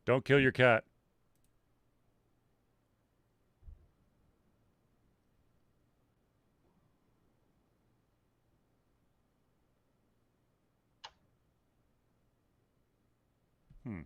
Don't kill your cat. Hmm.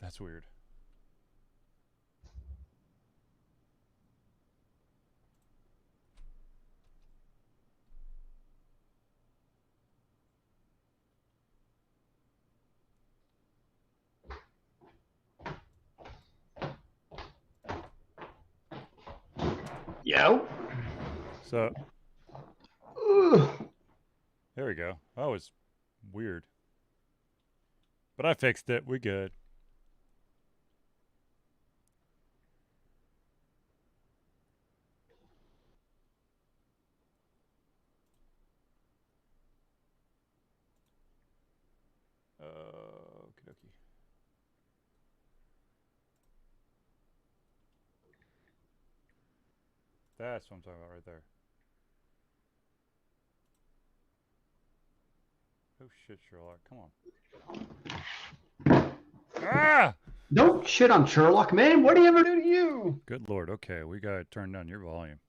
That's weird. Yo. So Ugh. there we go. That was weird. But I fixed it. We good. Okie dokie. That's what I'm talking about right there. Oh shit, Sherlock. Come on. Ah! Don't shit on Sherlock, man. What do you ever do to you? Good lord. Okay, we gotta turn down your volume.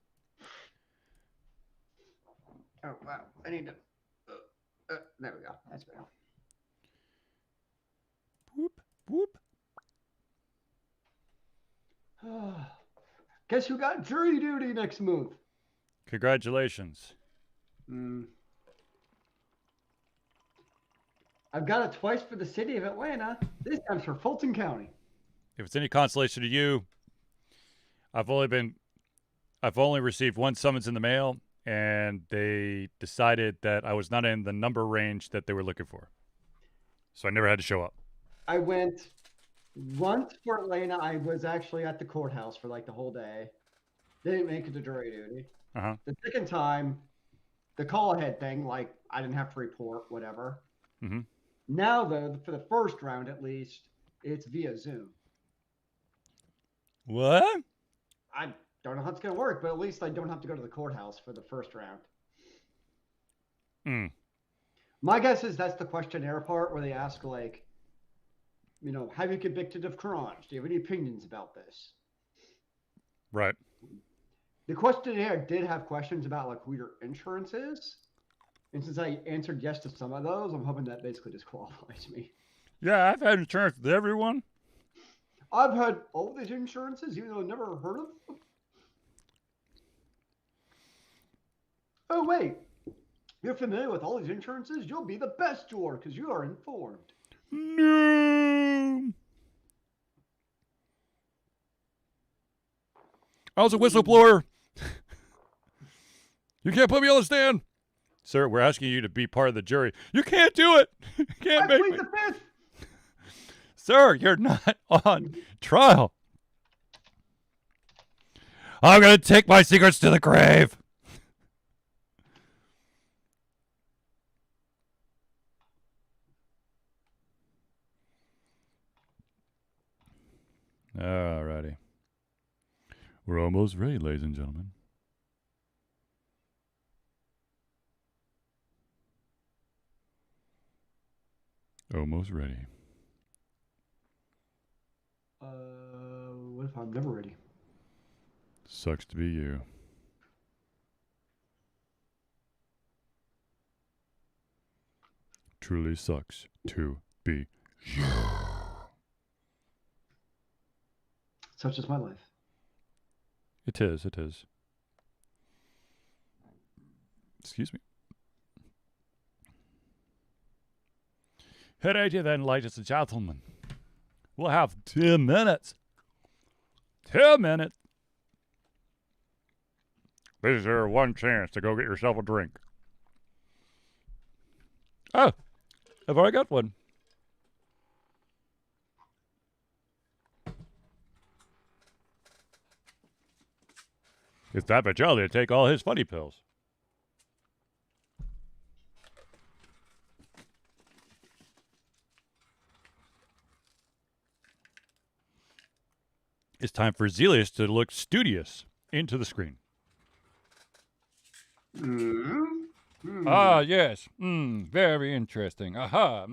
Oh, wow. I need to. There we go. That's better. Whoop, whoop. Guess who got jury duty next month? Congratulations. Mm. I've got it twice for the city of Atlanta. This time's for Fulton County. If it's any consolation to you, I've only received one summons in the mail, and they decided that I was not in the number range that they were looking for. So I never had to show up. I went once for Atlanta. I was actually at the courthouse for like the whole day. Didn't make it to jury duty. Uh-huh. The second time, the call ahead thing, like I didn't have to report, whatever. Mm-hmm. Now, though, for the first round at least, it's via Zoom. What? I don't know how it's going to work, but at least I don't have to go to the courthouse for the first round. Mm. My guess is that's the questionnaire part where they ask, like, have you convicted of crimes? Do you have any opinions about this? Right. The questionnaire did have questions about, like, who your insurance is. And since I answered yes to some of those, I'm hoping that basically disqualifies me. Yeah, I've had insurance with everyone. I've had all these insurances, even though I've never heard of them. Oh, wait. You're familiar with all these insurances? You'll be the best juror because you are informed. No. I was a whistleblower. You can't put me on the stand. Sir, we're asking you to be part of the jury. You can't do it. You can't I make plead me. the fifth. Sir, you're not on trial. I'm going to take my secrets to the grave. Alrighty. We're almost ready, ladies and gentlemen. Almost ready. What if I'm never ready? Sucks to be you. truly sucks to be you. Such is my life. It is. It is. Excuse me. Alrighty then, ladies and gentlemen. We'll have 10 minutes. 10 minutes. This is your one chance to go get yourself a drink. Oh, I've already got one. It's time for Charlie to take all his funny pills. It's time for Zelius to look studious into the screen. Ah, yes. Very interesting. Aha.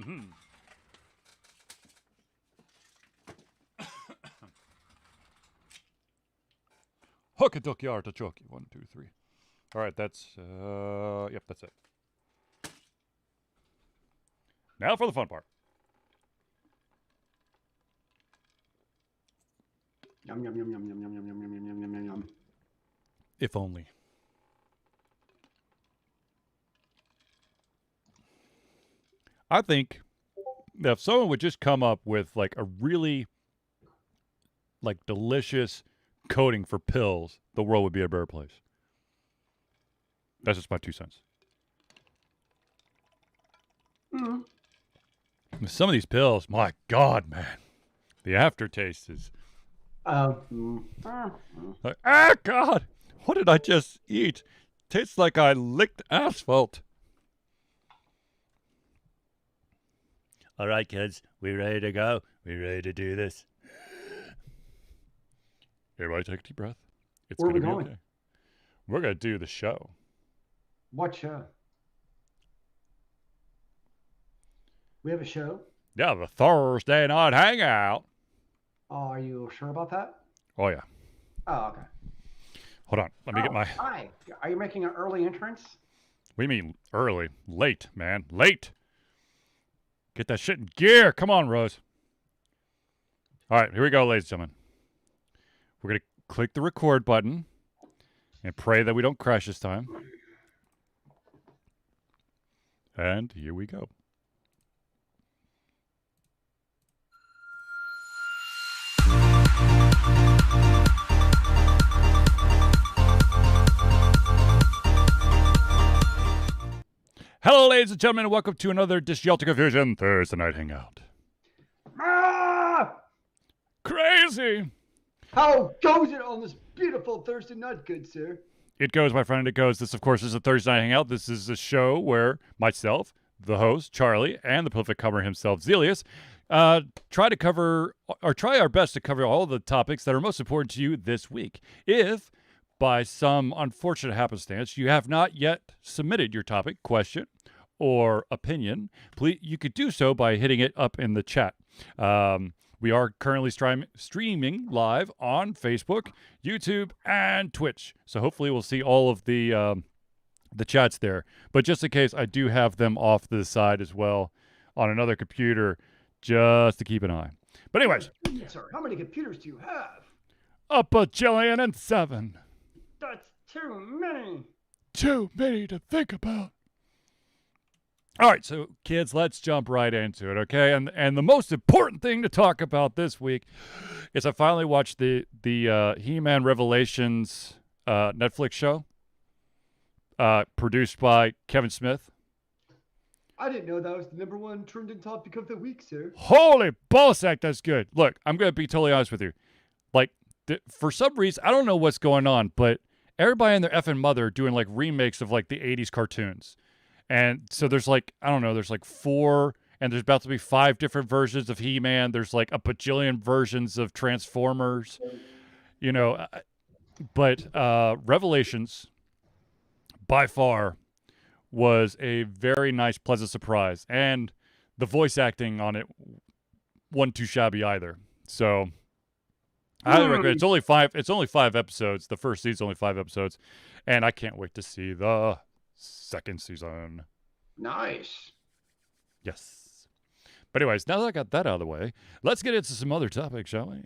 Hokadoki artichoke. 1, 2, 3. All right, that's, yep, that's it. Now for the fun part. Yum, yum, yum, yum, yum, yum, yum, yum, yum, yum, yum, yum, yum. If only. I think that if someone would just come up with like a really like delicious coating for pills, the world would be a better place. That's just my 2 cents. Some of these pills, my God, man, the aftertaste is like, ah, God, what did I just eat? Tastes like I licked asphalt. All right, kids, we ready to go? We ready to do this? Everybody take a deep breath. It's Where are gonna we be going? okay. We're gonna do the show. What show? We have a show? Yeah, the Thursday night hangout. Oh, are you sure about that? Oh yeah. Oh, okay. Hold on. Let me get my. Hi. Are you making an early entrance? What do you mean early? Late, man. Late. Get that shit in gear. Come on, Rose. All right, here we go, ladies and gentlemen. We're going to click the record button and pray that we don't crash this time. And here we go. Hello, ladies and gentlemen, and welcome to another Disjecta Fusion Thursday Night Hangout. Ah! Crazy! How goes it on this beautiful Thursday night, good sir? It goes, my friend, it goes. This, of course, is a Thursday Night Hangout. This is a show where myself, the host, Charlie, and the prolific comer himself, Zelius, try our best to cover all the topics that are most important to you this week. If, by some unfortunate happenstance, you have not yet submitted your topic, question, or opinion, please, you could do so by hitting it up in the chat. We are currently streaming live on Facebook, YouTube, and Twitch. So hopefully we'll see all of the chats there. But just in case, I do have them off to the side as well on another computer just to keep an eye. But anyways. Sir, how many computers do you have? A bajillion and 7. That's too many. Too many to think about. All right, so kids, let's jump right into it, okay? And the most important thing to talk about this week is I finally watched the He-Man Revelations Netflix show produced by Kevin Smith. I didn't know that was the #1 trending topic of the week, sir. Holy ballsack, that's good. Look, I'm going to be totally honest with you. Like, for some reason, I don't know what's going on, but everybody and their effing mother are doing like remakes of like the 80s cartoons. And so there's like, I don't know, there's like 4, and there's about to be 5 different versions of He-Man. There's like a bajillion versions of Transformers, you know. But Revelations, by far, was a very nice, pleasant surprise. And the voice acting on it wasn't too shabby either. So I highly recommend. It's only 5 episodes. The first season's only 5 episodes. And I can't wait to see the second season. Nice. Yes. But anyways, now that I got that out of the way, let's get into some other topics, shall we?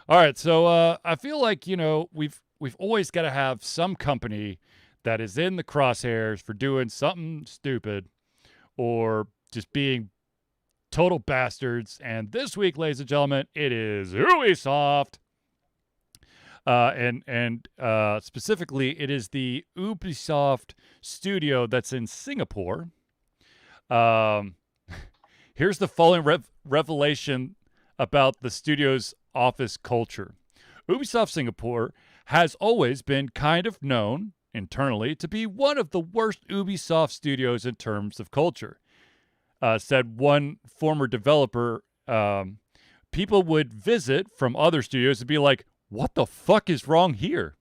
All right. So I feel like we've always got to have some company that is in the crosshairs for doing something stupid or just being total bastards. And this week, ladies and gentlemen, it is Ubisoft. And specifically, it is the Ubisoft studio that's in Singapore. Um, Here's the following revelation about the studio's office culture. Ubisoft Singapore has always been kind of known internally to be one of the worst Ubisoft studios in terms of culture. Said one former developer. People would visit from other studios and be like, what the fuck is wrong here?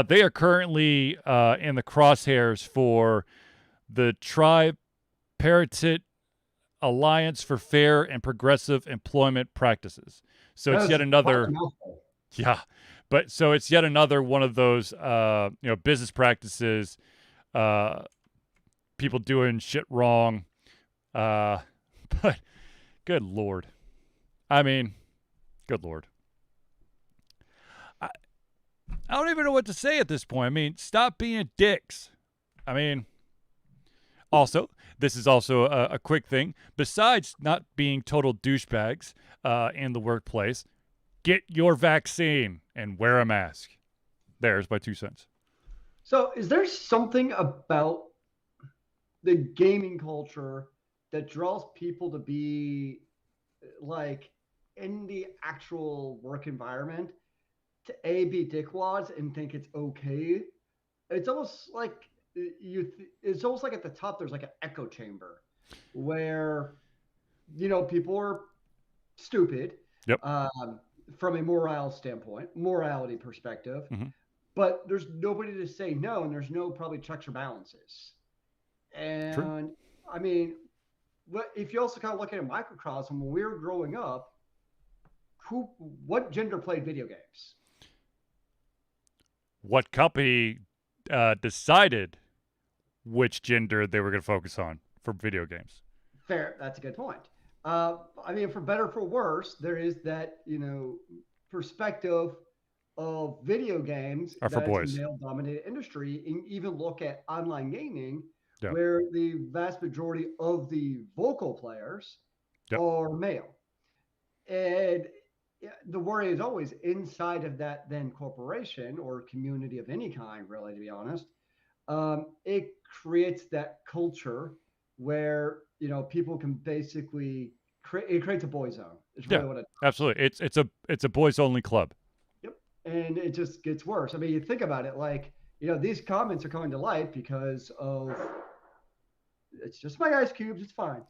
They are currently in the crosshairs for the Tripartite Alliance for Fair and Progressive Employment Practices. So it's yet another, yeah, but so it's yet another one of those, business practices, people doing shit wrong. But good Lord. I mean, good Lord. I don't even know what to say at this point. I mean, stop being dicks. I mean, also, this is also a quick thing. Besides not being total douchebags in the workplace, get your vaccine and wear a mask. There's my 2 cents. So, is there something about the gaming culture that draws people to be like in the actual work environment to be dickwads and think it's okay? It's almost like it's almost like at the top there's like an echo chamber where people are stupid. Yep. From a morality perspective, but there's nobody to say no, and there's no probably checks or balances. And True. I mean, if you also kind of look at a microcosm, when we were growing up, what gender played video games? What company decided which gender they were going to focus on for video games? Fair. That's a good point. I mean, for better or for worse, there is that perspective of video games Are for that it's boys. a male-dominated industry, and even look at online gaming, Yeah. where the vast majority of the vocal players Yep. are male. And the worry is always inside of that then corporation or community of any kind, really, to be honest. It creates that culture where people can basically it creates a boy zone. It's really what it does. Absolutely. It's a boys only club. Yep. And it just gets worse. I mean, you think about it, like these comments are coming to light because of it's just my ice cubes. It's fine.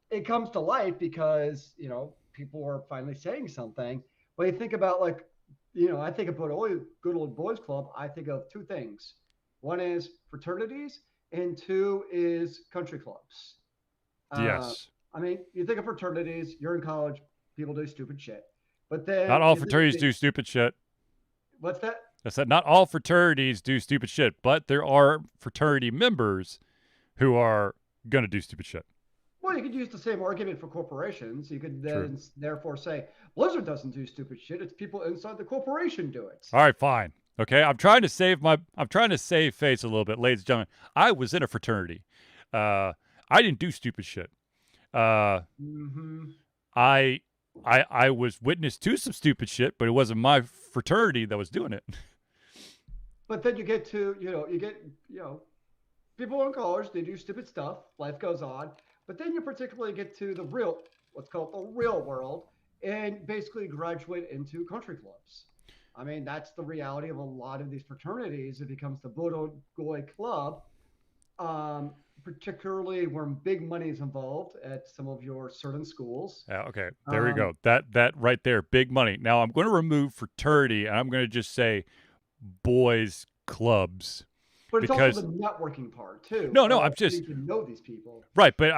It comes to light because people are finally saying something. But you think about I think about good old boys club. I think of two things. One is fraternities, and two is country clubs. Yes. I mean, you think of fraternities. You're in college. People do stupid shit. But then not all fraternities do stupid shit. What's that? I said not all fraternities do stupid shit, but there are fraternity members who are gonna do stupid shit. Well, you could use the same argument for corporations. You could then therefore say Blizzard doesn't do stupid shit. It's people inside the corporation do it. All right, fine. Okay, I'm trying to save face a little bit, ladies and gentlemen. I was in a fraternity. I didn't do stupid shit. I was witness to some stupid shit, but it wasn't my fraternity that was doing it. But then you get to people in college, they do stupid stuff. Life goes on. But then you particularly get to what's called the real world, and basically graduate into country clubs. I mean, that's the reality of a lot of these fraternities. It becomes the Bodogoy Club, particularly when big money is involved at some of your certain schools. Yeah, okay, there we go. That right there, big money. Now I'm going to remove fraternity, and I'm going to just say boys clubs. But it's also the networking part too. No, I'm just you can know these people, right? But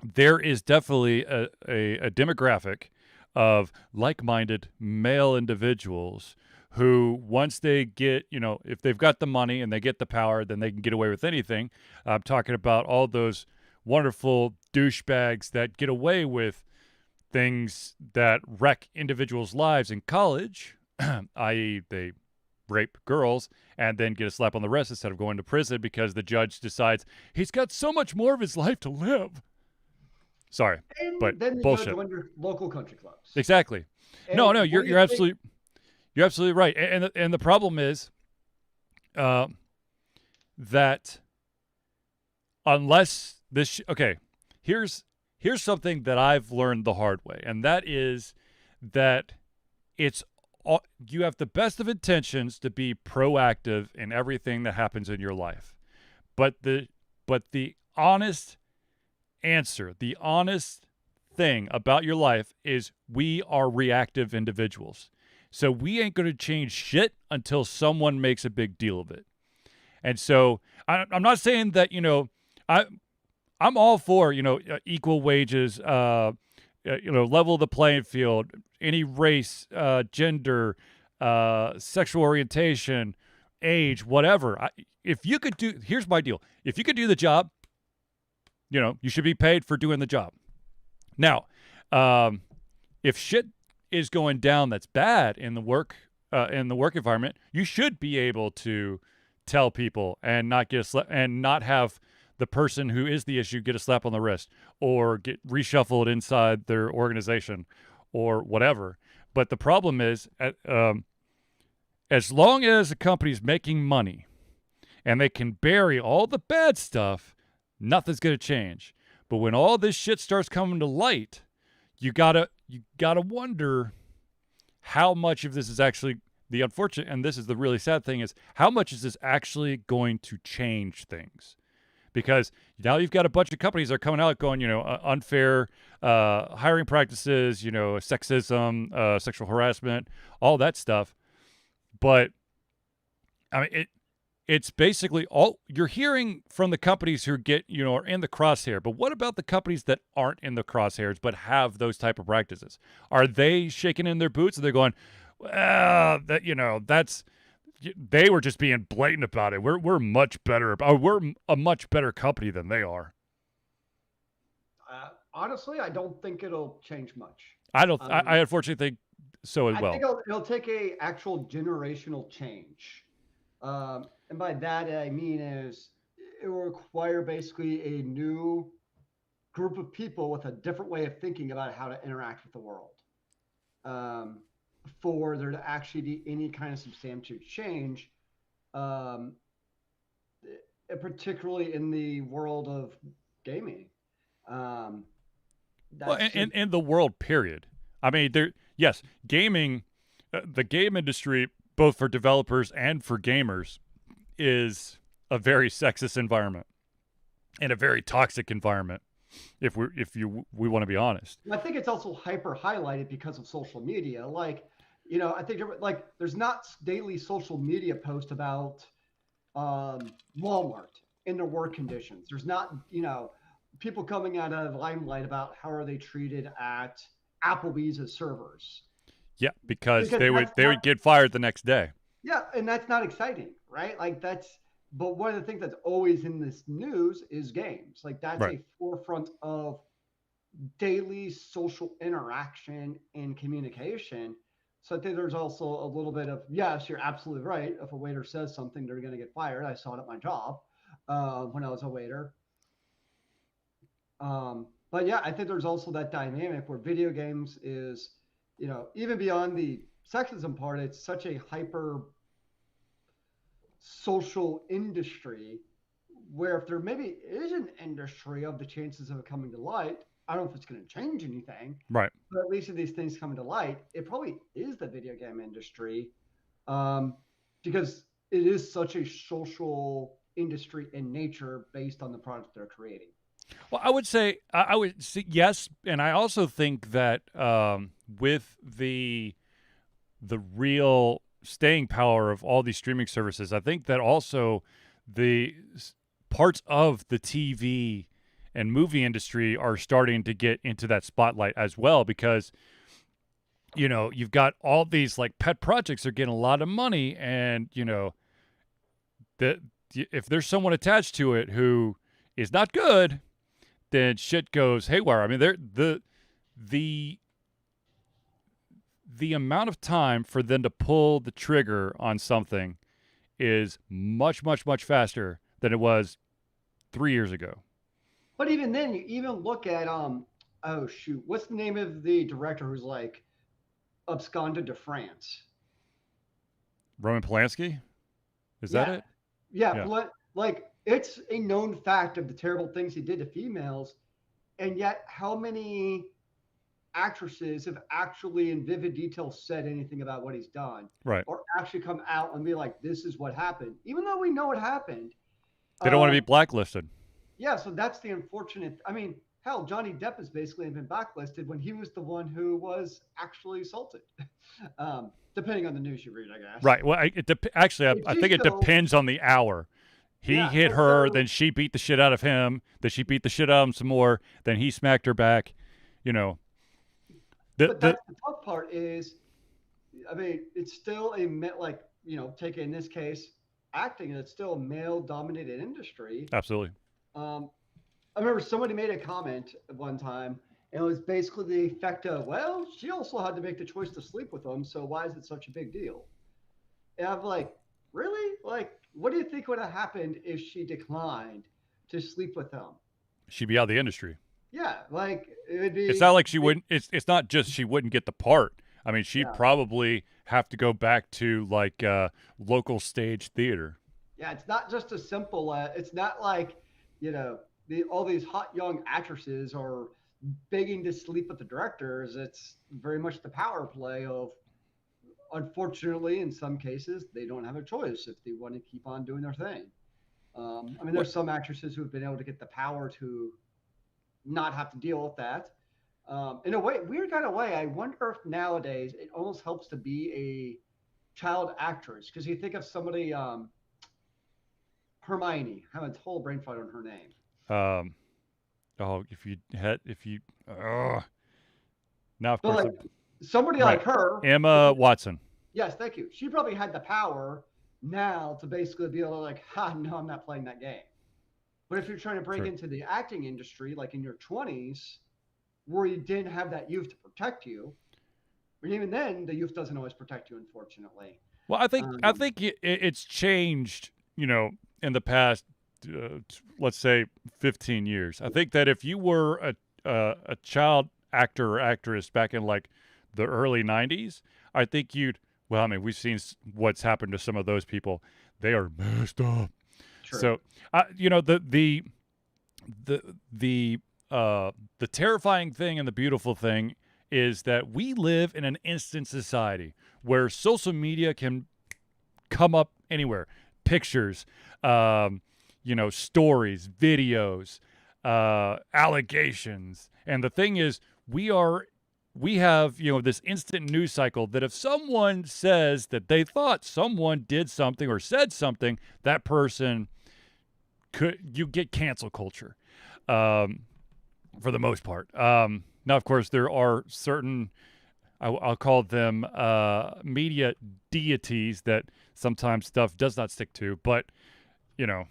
there is definitely a demographic of like-minded male individuals who, once they get, if they've got the money and they get the power, then they can get away with anything. I'm talking about all those wonderful douchebags that get away with things that wreck individuals' lives in college, i.e., they rape girls and then get a slap on the wrist instead of going to prison because the judge decides he's got so much more of his life to live. Sorry, but And then the judge bullshit. won your local country clubs. Exactly. No, And no, what do you're you think? absolutely right. And the problem is uh, that unless this okay, here's something that I've learned the hard way, and that is that it's you have the best of intentions to be proactive in everything that happens in your life, but the honest answer, the honest thing about your life is we are reactive individuals. So we ain't going to change shit until someone makes a big deal of it. And so I'm not saying that, I I'm all for, equal wages, level the playing field, any race, gender, sexual orientation, age, whatever. If you could do, here's my deal. If you could do the job, you should be paid for doing the job. Now, if shit is going down that's bad in the work environment, you should be able to tell people and not get and not have the person who is the issue get a slap on the wrist or get reshuffled inside their organization or whatever. But the problem is, as long as a company's making money and they can bury all the bad stuff, nothing's going to change. But when all this shit starts coming to light, you gotta wonder how much of this is actually the unfortunate, and this is the really sad thing, is how much is this actually going to change things? Because now you've got a bunch of companies that are coming out going, unfair hiring practices, sexism, sexual harassment, all that stuff. But I mean, it's basically all you're hearing from the companies who get, are in the crosshair. But what about the companies that aren't in the crosshairs but have those type of practices? Are they shaking in their boots and they're going, well, that's they were just being blatant about it. We're much better. We're a much better company than they are. Honestly, I don't think it'll change much. I don't. I unfortunately think so as I well. think it'll take a actual generational change. And by that I mean is it will require basically a new group of people with a different way of thinking about how to interact with the world. Um, for there to actually be any kind of substantial change, um, particularly in the world of gaming. Um, Well, that's just in the world, period. I mean, yes, gaming, the game industry, both for developers and for gamers, is a very sexist environment and a very toxic environment. If we want to be honest. I think it's also hyper highlighted because of social media. Like, I think like there's not daily social media posts about Walmart in their work conditions. There's not, people coming out of limelight about how are they treated at Applebee's as servers. Yeah, because Because they would get fired the next day. yeah, and that's not exciting, right? Like but one of the things that's always in this news is games. Like that's Right. a forefront of daily social interaction and communication. So I think there's also a little bit of, yes, you're absolutely right. If a waiter says something, they're going to get fired. I saw it at my job when I was a waiter. But yeah, I think there's also that dynamic where video games is, even beyond the sexism part, it's such a hyper social industry where if there maybe is an industry of the chances of it coming to light, I don't know if it's going to change anything, Right. but at least if these things come to light, it probably is the video game industry, because it is such a social industry in nature based on the products they're creating. Well, I would say yes, and I also think that with the real staying power of all these streaming services, I think that also the parts of the TV and movie industry are starting to get into that spotlight as well, because you've got all these like pet projects are getting a lot of money, and that if there's someone attached to it who is not good, then shit goes haywire. I mean, the the amount of time for them to pull the trigger on something is much, much, much faster than it was 3 years ago. But even then, you even look at oh shoot, what's the name of the director who's like absconded to France? Roman Polanski, is that Yeah, it? yeah, Yeah, like it's a known fact of the terrible things he did to females, and yet how many actresses have actually in vivid detail said anything about what he's done right. or actually come out and be like, this is what happened, even though we know what happened. They don't want to be Um, blacklisted. yeah, so that's the unfortunate. I mean, hell, Johnny Depp has basically been blacklisted when he was the one who was actually assaulted. Depending on the news you read, I guess. Right. Well, actually, But I she's think it still, depends on the hour. He yeah, hit but her, so, then she beat the shit out of him, then she beat the shit out of him some more, then he smacked her back. You know, the but the that's the tough part is, I mean, it's still a like take in this case, acting. It's still a male-dominated industry. absolutely. Um, I remember somebody made a comment at one time, and it was basically the effect of, well, she also had to make the choice to sleep with him, so why is it such a big deal? And I'm like, really? Like, what do you think would have happened if she declined to sleep with him? She'd be out of the industry. Yeah, like it would It's be, not like she wouldn't. It's not just she wouldn't get the part. I mean, she'd yeah, probably have to go back to like local stage theater. yeah. It's not just a simple. It's not like you know all these hot young actresses are begging to sleep with the directors. It's very much the power play of unfortunately, in some cases, they don't have a choice if they want to keep on doing their thing. I mean, What? there's some actresses who have been able to get the power to not have to deal with that. In a way, weird kind of way, I wonder if nowadays it almost helps to be a child actress because you think of somebody, Hermione, I have a total brain fart on her name. Um. Oh, if you. Now, of But course, like somebody right. like her, Emma Watson. yes, thank you. She probably had the power now to basically be able to like, ha, no, I'm not playing that game. But if you're trying to break True. into the acting industry, like in your 20s, where you didn't have that youth to protect you, and even then, the youth doesn't always protect you, unfortunately. Well, I Um, think it's changed. In the past, let's say 15 years. I think that if you were a child actor or actress back in like the early 90s, I think you'd. Well, I mean, we've seen what's happened to some of those people. They are messed up. true. So, the the the terrifying thing and the beautiful thing is that we live in an instant society where social media can come up anywhere. Pictures, stories, videos, allegations. And the thing is, we have, this instant news cycle that if someone says that they thought someone did something or said something, that person you get cancel culture, um, for the most part. Now, of course, there are certain I'll call them media deities that sometimes stuff does not stick to, but you know,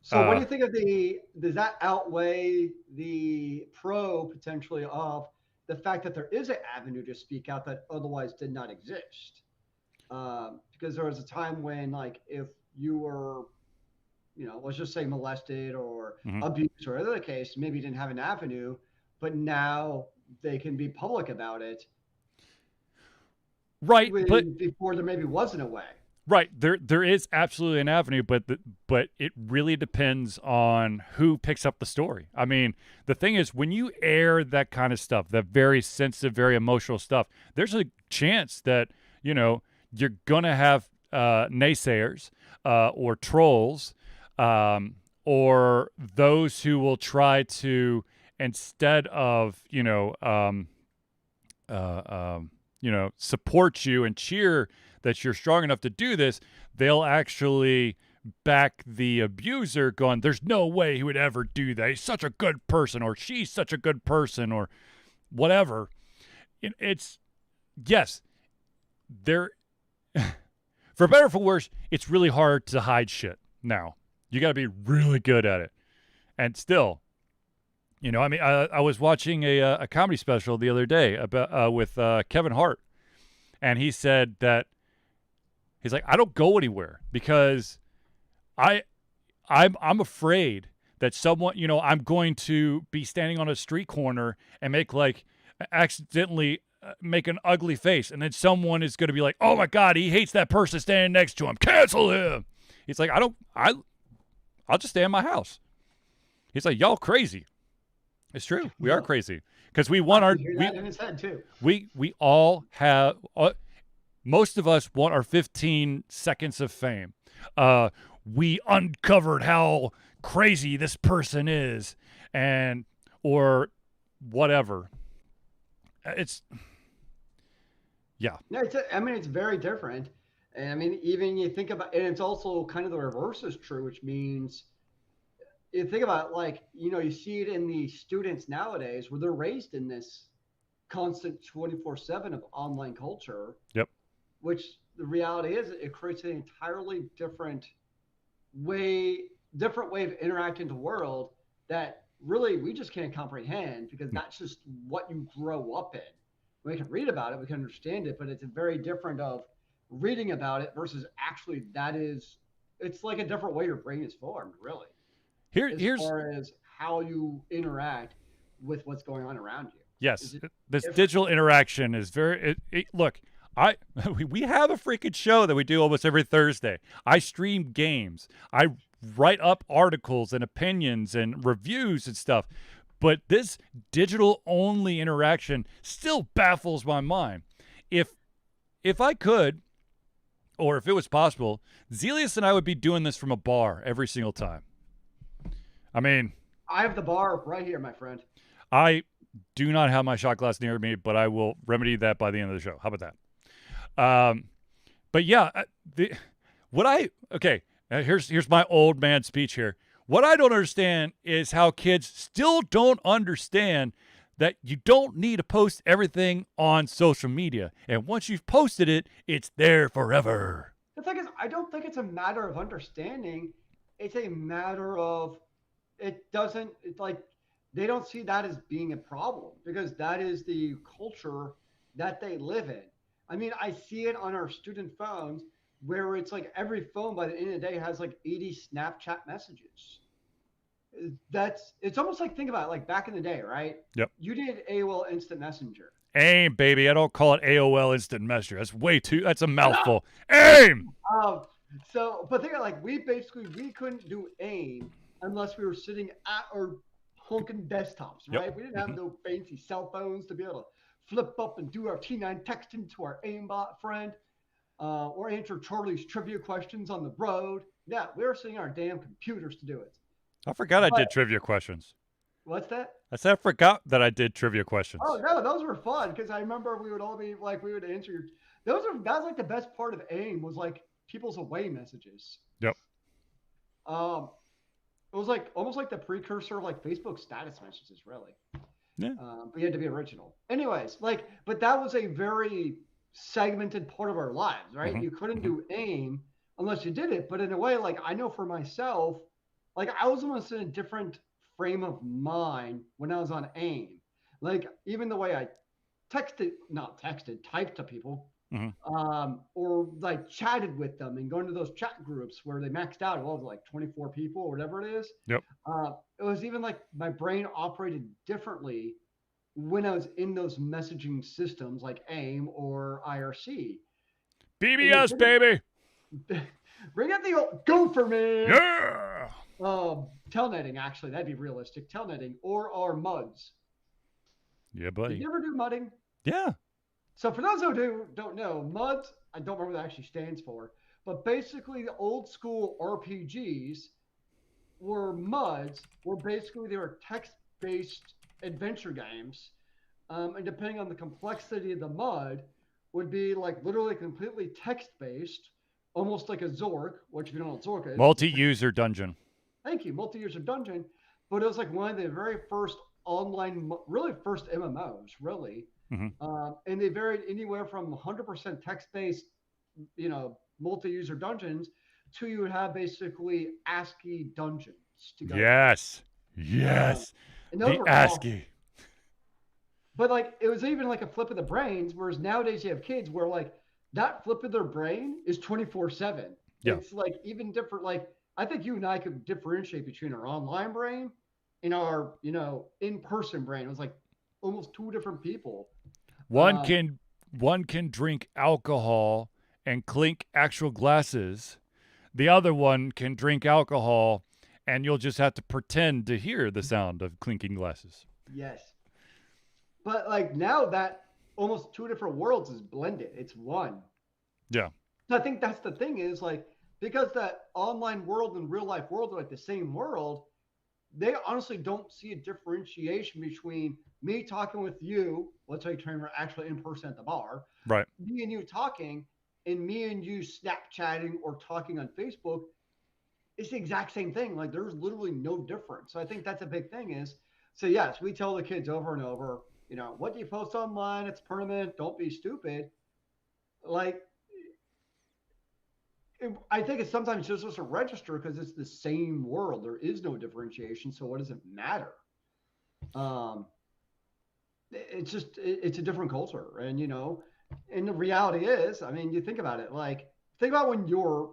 So, what do uh, you think of the? Does that outweigh the pro potentially of the fact that there is an avenue to speak out that otherwise did not exist? Because there was a time when, like, if you were, let's just say molested or mhm. abused or other case, maybe you didn't have an avenue, but now they can be public about it Right, but when before there maybe wasn't a way. right there is absolutely an avenue, but it really depends on who picks up the story. I mean, the thing is, when you air that kind of stuff, that very sensitive, very emotional stuff, there's a chance that you're gonna have naysayers or trolls, or those who will try to, instead of support you and cheer that you're strong enough to do this, they'll actually back the abuser, going, "There's no way he would ever do that. He's such a good person," or "She's such a good person," or whatever. It's yes, there. For better or for worse, it's really hard to hide shit now. You got to be really good at it. And still, I mean, I was watching a comedy special the other day about with Kevin Hart, and he said that he's like, I don't go anywhere because I I'm afraid that someone, I'm going to be standing on a street corner and make like accidentally make an ugly face, and then someone is going to be like, "Oh my God, he hates that person standing next to him. Cancel him." He's like, I'll just stay in my house. He's like, y'all crazy. It's true. We are No, crazy because we I want can our hear that in his head too. we all have. Most of us want our 15 seconds of fame. We uncovered how crazy this person is, and or whatever. It's yeah, No, I mean, it's very different. And I mean, even you think about, and it's also kind of the reverse is true, which means you think about like, you see it in the students nowadays where they're raised in this constant 24/7 of online culture, yep. which the reality is it creates an entirely way, different way of interacting in the world that really we just can't comprehend because No. that's just what you grow up in. We can read about it, we can understand it, but it's very different of reading about it versus actually it's like a different way your brain is formed, really, as Here's far as how you interact with what's going on around you. Is yes, it this different? digital interaction is look. I we have a freaking show that we do almost every Thursday. I stream games. I write up articles and opinions and reviews and stuff. But this digital only interaction still baffles my mind. If if I could, or if it was possible, Zelius and I would be doing this from a bar every single time. I mean, I have the bar right here, my friend. I do not have my shot glass near me, but I will remedy that by the end of the show. How about that? But yeah, the what I okay. Here's my old man speech here. What I don't understand is how kids still don't understand that you don't need to post everything on social media, and once you've posted it, it's there forever. The thing is, I don't think it's a matter of understanding. It's a matter of it doesn't. It's like they don't see that as being a problem because that is the culture that they live in. I mean, I see it on our student phones where it's like every phone by the end of the day has like 80 Snapchat messages. It's almost like think about it, like back in the day, right? Yep. You did AOL Instant Messenger. AIM, baby. I don't call it AOL Instant Messenger. That's way too. That's a I know. mouthful. AIM. But think of like we couldn't do AIM unless we were sitting at our honking desktops, Yep. right? We didn't have Mm-hmm. no fancy cell phones to be able to flip up and do our T9 texting to our aimbot friend, or answer Charlie's trivia questions on the road. Yeah, we were sitting at our damn computers to do it. I forgot I But did trivia questions. what's that? I said I forgot that I did trivia Oh questions. no, those were fun because I remember we would all be like we would answer your. That was like the best part of AIM was like people's away messages. Yep. Um, it was like almost like the precursor of like Facebook status messages, really. Yeah. But you had to be original. Anyways, but that was a very segmented part of our lives, right? Mm-hmm. You couldn't Mm-hmm. do AIM unless you did it. But in a way, like I know for myself, like I was almost in a different frame of mind when I was on AIM. Like even the way I not texted, typed to people, Mm-hmm. or like chatted with them and going to those chat groups where they maxed out, what was it, like 24 people or whatever it is. Yep. It was even like my brain operated differently when I was in those messaging systems like AIM or IRC. And it BBS, didn't baby. bring out the old gopher man. Yeah. Telnetting, actually, that'd be realistic. Telnetting or our muds. Yeah, Did buddy. you ever do mudding? Yeah. So for those who don't know, MUDs, I don't remember what that actually stands for, but basically the old school RPGs were MUDs, where basically they were text-based adventure games, and depending on the complexity of the MUD, would be like literally completely text-based, almost like a Zork, which if you don't know what Zork is, it's a Multi-user dungeon. thank you, multi-user dungeon, but it was like one of the very first online, really first MMOs, really, Hmm. And they varied anywhere from 100% text-based, multi-user dungeons to you would have basically ASCII dungeons to go through. Yes. Um, Yes. and those The were awesome. ASCII. But like it was even like a flip of the brains, whereas nowadays you have kids where like that flip of their brain is 24/7. Yeah. It's like even different. Like I think you and I could differentiate between our online brain and our, in-person brain. It was like almost two different people. One Um, can one can drink alcohol and clink actual glasses. The other one can drink alcohol and you'll just have to pretend to hear the sound of clinking glasses. yes. But like now that almost two different worlds is blended. It's one. Yeah. I think that's the thing is like because that online world and real life world are like the same world, they honestly don't see a differentiation between me talking with you, let's say we're actually in person at the bar, Right. me and you talking, and me and you Snapchatting or talking on Facebook. It's the exact same thing. Like there's literally no difference. So I think that's a big thing is so yes, we tell the kids over and over, what do you post online? It's permanent. Don't be stupid. Like I think it's sometimes just a register because it's the same world. There is no differentiation. So what does it matter? Um, it's just it's a different culture, and and the reality is, I mean, you think about it. Like think about when you're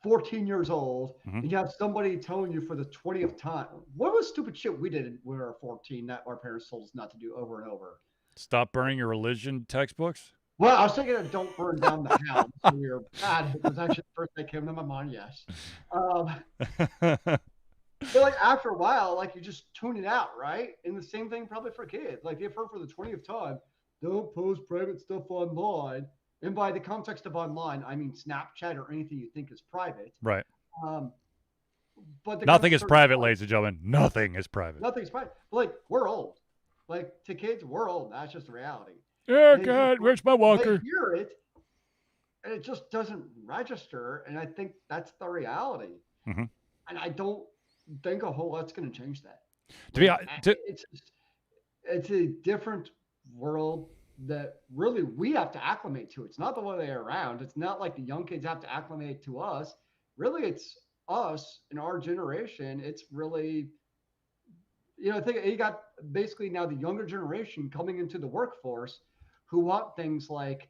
14 years old Hmm. and you have somebody telling you for the 20th time, what was stupid shit we did when we were 14 that our parents told us not to do over and over. Stop burning your religion textbooks. Well, I was thinking of don't burn down the house. So we were bad. It was actually the first thing that came to my mind. Yes. Um, But like after a while, like you just tune it out, right? And the same thing probably for kids. Like you've heard for the 20th time, don't post private stuff online. And by the context of online, I mean Snapchat or anything you think is private. Right. Um, but there comes Nothing a is certain private, point, ladies and gentlemen. Nothing is private. nothing's private. But like we're old. Like to kids, we're old. That's just the reality. Oh And God, where's my they walker? hear it and it just doesn't register. And I think that's the reality. Hmm. And I don't think a whole lot's going to change that. To be Like to, it's a different world that really we have to acclimate to. It's not the other way around. It's not like the young kids have to acclimate to us. Really, it's us in our generation. It's really, I think you got basically now the younger generation coming into the workforce who want things like,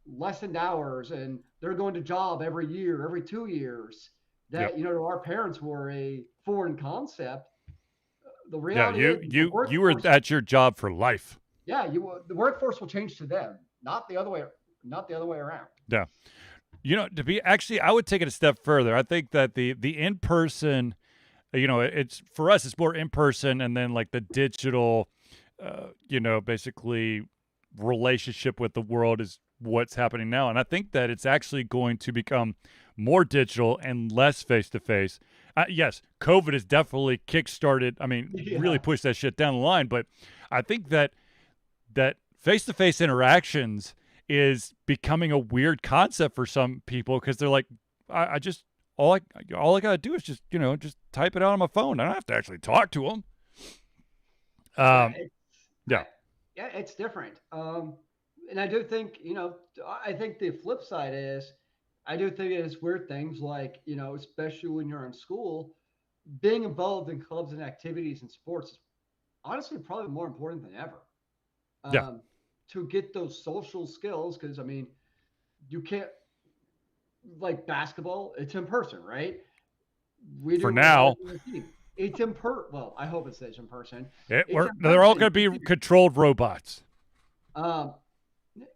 lessened hours and they're going to job every year, every 2 years. yep. That, to our parents were a foreign concept. The Yeah, reality is the you were workforce, at your job for life. yeah, the workforce will change to them, not the other way around. Yeah. To be actually, I would take it a step further. I think that the in person, it's for us, it's more in person, and then like the digital, basically relationship with the world is what's happening now. And I think that it's actually going to become more digital and less face to face. Yes, COVID has definitely kickstarted. I mean, really Yeah, pushed that shit down the line. But I think that face to face interactions is becoming a weird concept for some people because they're like, I just all I gotta do is just type it out on my phone. I don't have to actually talk to them. yeah, Um, yeah, yeah, it's different. And I do think, I think the flip side is, I do think it's weird things like, especially when you're in school, being involved in clubs and activities and sports is honestly probably more important than ever. yeah. Um, to get those social skills, because I mean, you can't like basketball, it's in person, right? We For do we're now, on a team. It's in per well, I hope it stays in person. It's in they're all person. going to be controlled robots. Um,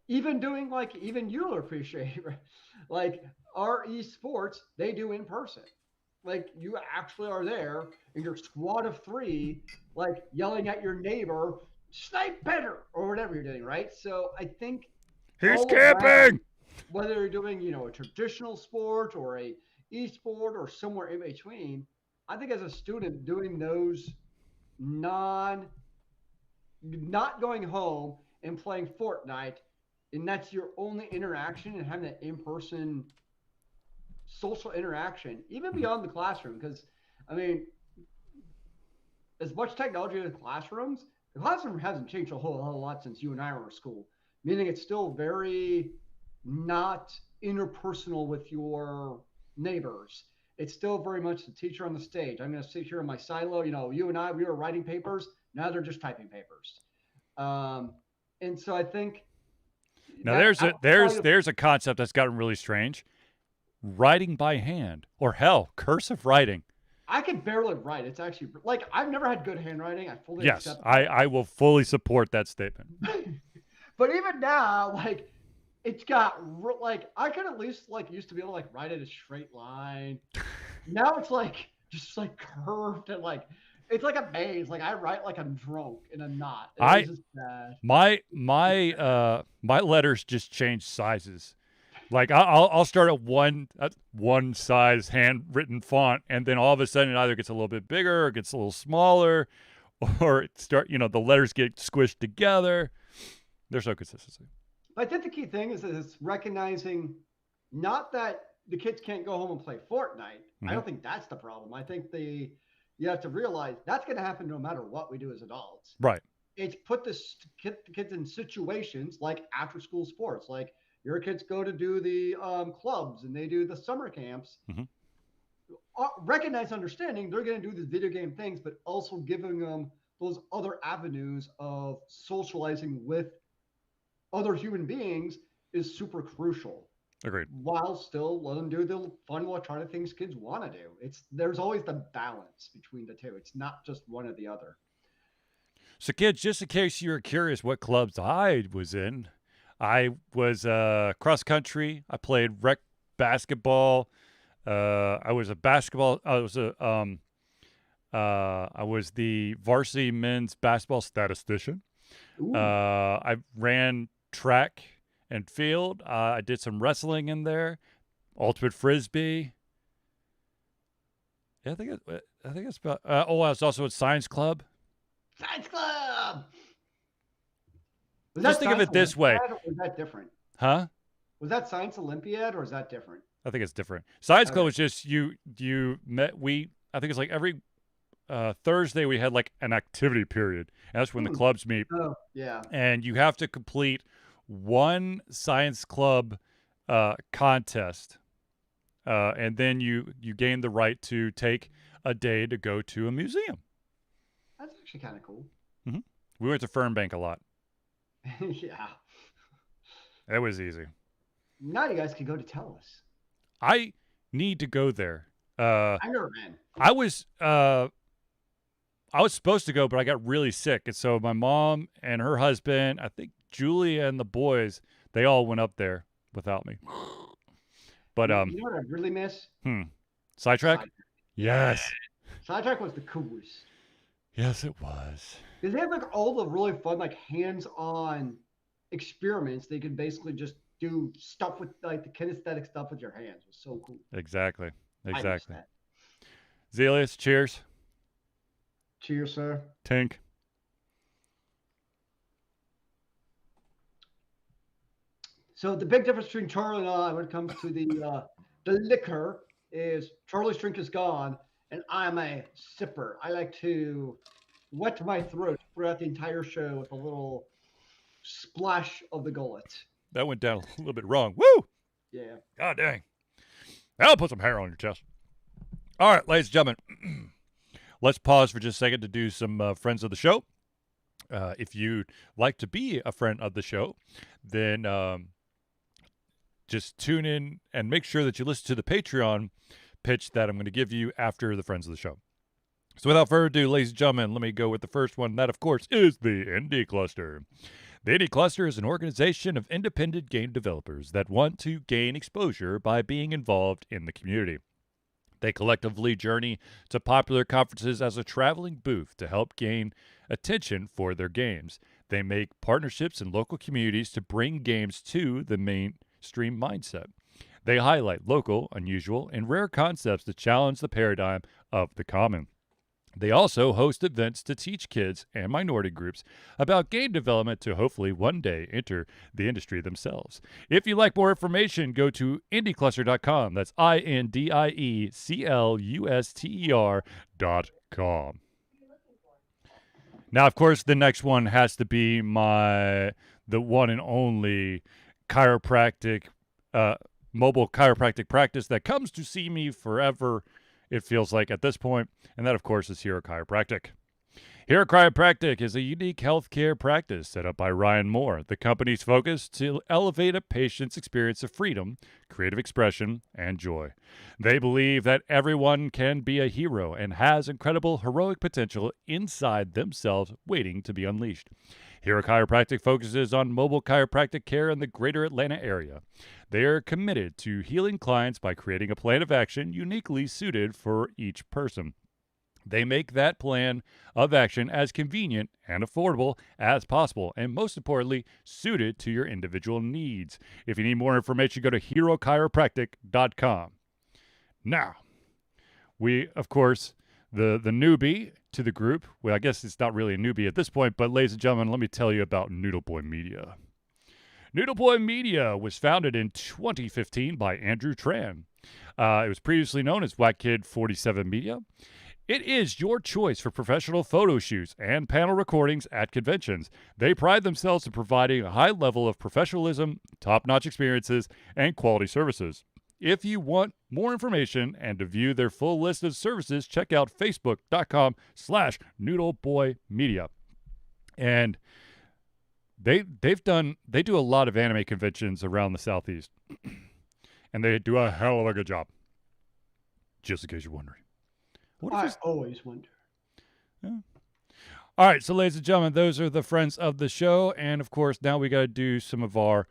even doing like even you'll appreciate right? Like our esports, they do in person. Like you actually are there in your squad of three, like yelling at your neighbor, snipe better or whatever you're doing, right? So I think He's all around, camping. whether you're doing, a traditional sport or a e-sport or somewhere in between, I think as a student doing those non not going home and playing Fortnite, and that's your only interaction and having that in-person social interaction, even Mhm. beyond the classroom. Because I mean, as much technology in the classrooms, the classroom hasn't changed a whole lot since you and I were in school, meaning it's still very not interpersonal with your neighbors. It's still very much the teacher on the stage. I'm going to sit here in my silo. You and I, we were writing papers. Now they're just typing papers. Um, and so I think Now that there's a outside of, there's a concept that's gotten really strange. Writing by hand, or hell, cursive writing. I can barely write. It's actually like I've never had good handwriting. I fully Yes, accept I will fully support that statement. that. But even now, like it's got like I could at least like used to be able to like write it a straight line. Now it's like just like curved and like it's like a maze. Like I write like I'm drunk and I'm not. It I is just bad. my letters just change sizes. Like I'll start at one size handwritten font, and then all of a sudden it either gets a little bit bigger or gets a little smaller, or the letters get squished together. There's no consistency. But I think the key thing is that it's recognizing not that the kids can't go home and play Fortnite. I Mm-hmm. don't think that's the problem. I think you have to realize that's going to happen no matter what we do as adults. Right. It's put the kids in situations like after school sports, like your kids go to do the clubs and they do the summer camps. Mm-hmm. Recognize, understanding they're going to do these video game things, but also giving them those other avenues of socializing with other human beings is super crucial. Agreed. While still let them do the fun electronic things kids want to do. There's always the balance between the two. It's not just one or the other. So, kids, just in case you were curious what clubs I was in, I was cross country. I played rec basketball. I was a basketball. I was the varsity men's basketball statistician. Ooh, I ran track and field. I did some wrestling in there. Ultimate frisbee. Yeah, I think it's about. I was also at science club. Science Club. Was Just that think of Science it this way, Olympiad or was that different? huh? Was that Science Olympiad or is that different? I think it's different. Science club Okay. was just you met we. I think it's like every Thursday we had like an activity period, and that's when the Hmm. clubs meet, Oh, yeah. and you have to complete one science club contest, and then you gain the right to take a day to go to a museum. That's actually kind of cool. We went to Fernbank a lot. Yeah. It was easy. Now you guys can go to tell us. I need to go there. Uh, I never been. I was uh, I was supposed to go, but I got really sick, and so my mom and her husband, I think Julia and the boys, they all went up there without me. But You know what I really miss? sidetrack. Sidetrack. Yeah. Yes, Sidetrack was the coolest. yes, it was. Because they have like all the really fun, like hands-on experiments. They could basically just do stuff with like the kinesthetic stuff with your hands. It was so cool. Exactly, I miss exactly. that. Zelius, cheers. Cheers, sir. Tink. So the big difference between Charlie and I when it comes to the liquor is Charlie's drink is gone, and I'm a sipper. I like to wet my throat throughout the entire show with a little splash of the gullet. That went down a little bit wrong. Woo! Yeah. God dang. That'll put some hair on your chest. All right, ladies and gentlemen, let's pause for just a second to do some friends of the show. If you'd like to be a friend of the show, then just tune in and make sure that you listen to the Patreon pitch that I'm going to give you after the friends of the show. So without further ado, ladies and gentlemen, let me go with the first one. That, of course, is the Indie Cluster. The Indie Cluster is an organization of independent game developers that want to gain exposure by being involved in the community. They collectively journey to popular conferences as a traveling booth to help gain attention for their games. They make partnerships in local communities to bring games to the mainstream mindset. They highlight local, unusual, and rare concepts to challenge the paradigm of the common. They also host events to teach kids and minority groups about game development to hopefully one day enter the industry themselves. If you'd like more information, go to indiecluster.com. That's INDIECLUSTER.com. Now, of course, the next one has to be the one and only chiropractic, uh, mobile chiropractic practice that comes to see me forever. It feels like at this point, and that, of course, is Hero Chiropractic. Hero Chiropractic is a unique healthcare practice set up by Ryan Moore. The company's focus to elevate a patient's experience of freedom, creative expression, and joy. They believe that everyone can be a hero and has incredible heroic potential inside themselves waiting to be unleashed. Hero Chiropractic focuses on mobile chiropractic care in the greater Atlanta area. They are committed to healing clients by creating a plan of action uniquely suited for each person. They make that plan of action as convenient and affordable as possible, and most importantly, suited to your individual needs. If you need more information, go to herochiropractic.com. Now, we, of course, the newbie to the group, well, I guess it's not really a newbie at this point, but ladies and gentlemen, let me tell you about Noodle Boy Media. Noodle Boy Media was founded in 2015 by Andrew Tran. It was previously known as Whack Kid 47 Media. It is your choice for professional photo shoots and panel recordings at conventions. They pride themselves in providing a high level of professionalism, top-notch experiences, and quality services. If you want more information and to view their full list of services, check out facebook.com/noodleboymedia. And they do a lot of anime conventions around the Southeast. And they do a hell of a good job. Just in case you're wondering. I always wonder. Yeah. All right, so ladies and gentlemen, those are the friends of the show. And of course, now we got to do some of our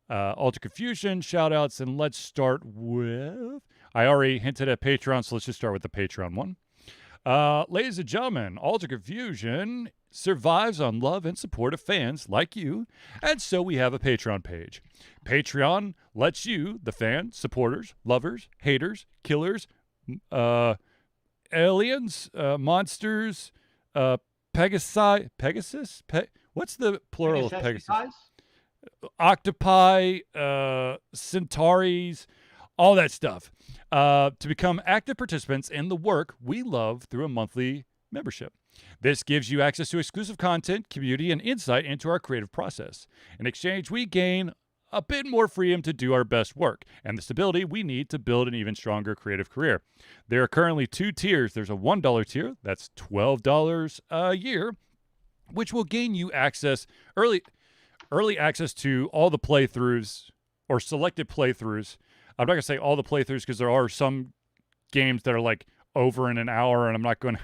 Alter Confusion shout outs. And let's start with, I already hinted at Patreon, so let's just start with the Patreon one. Ladies and gentlemen, Alter Confusion survives on love and support of fans like you, and so we have a Patreon page. Patreon lets you, the fans, supporters, lovers, haters, killers, aliens, monsters, Pegasus? What's the plural of Pegasus? Octopi, Centauris, all that stuff. To become active participants in the work we love through a monthly membership. This gives you access to exclusive content, community, and insight into our creative process. In exchange, we gain a bit more freedom to do our best work and the stability we need to build an even stronger creative career. There are currently 2 tiers. There's a $1 tier, that's $12 a year, which will gain you early access to all the playthroughs or selected playthroughs. I'm not going to say all the playthroughs because there are some games that are like over in an hour, and I'm not going to,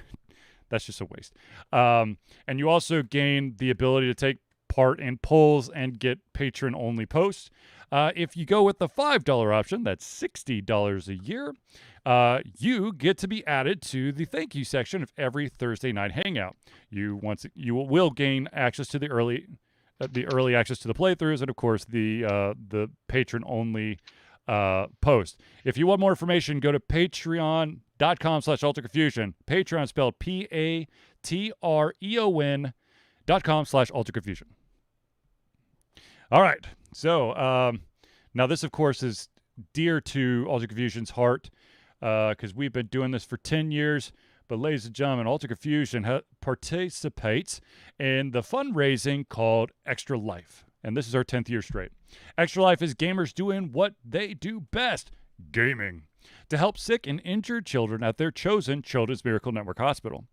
that's just a waste. And you also gain the ability to take part in polls and get patron-only posts. If you go with the $5 option, that's $60 a year, you get to be added to the thank you section of every Thursday night hangout. You will gain access to the early access to the playthroughs, and of course the patron-only post. If you want more information, go to patreon.com/alterconfusion. Patreon spelled patreon.com/alterconfusion. All right. So now this, of course, is dear to Alter Confusion's heart because we've been doing this for 10 years. But ladies and gentlemen, Alter Confusion participates in the fundraising called Extra Life. And this is our 10th year straight. Extra Life is gamers doing what they do best, gaming, to help sick and injured children at their chosen Children's Miracle Network hospital.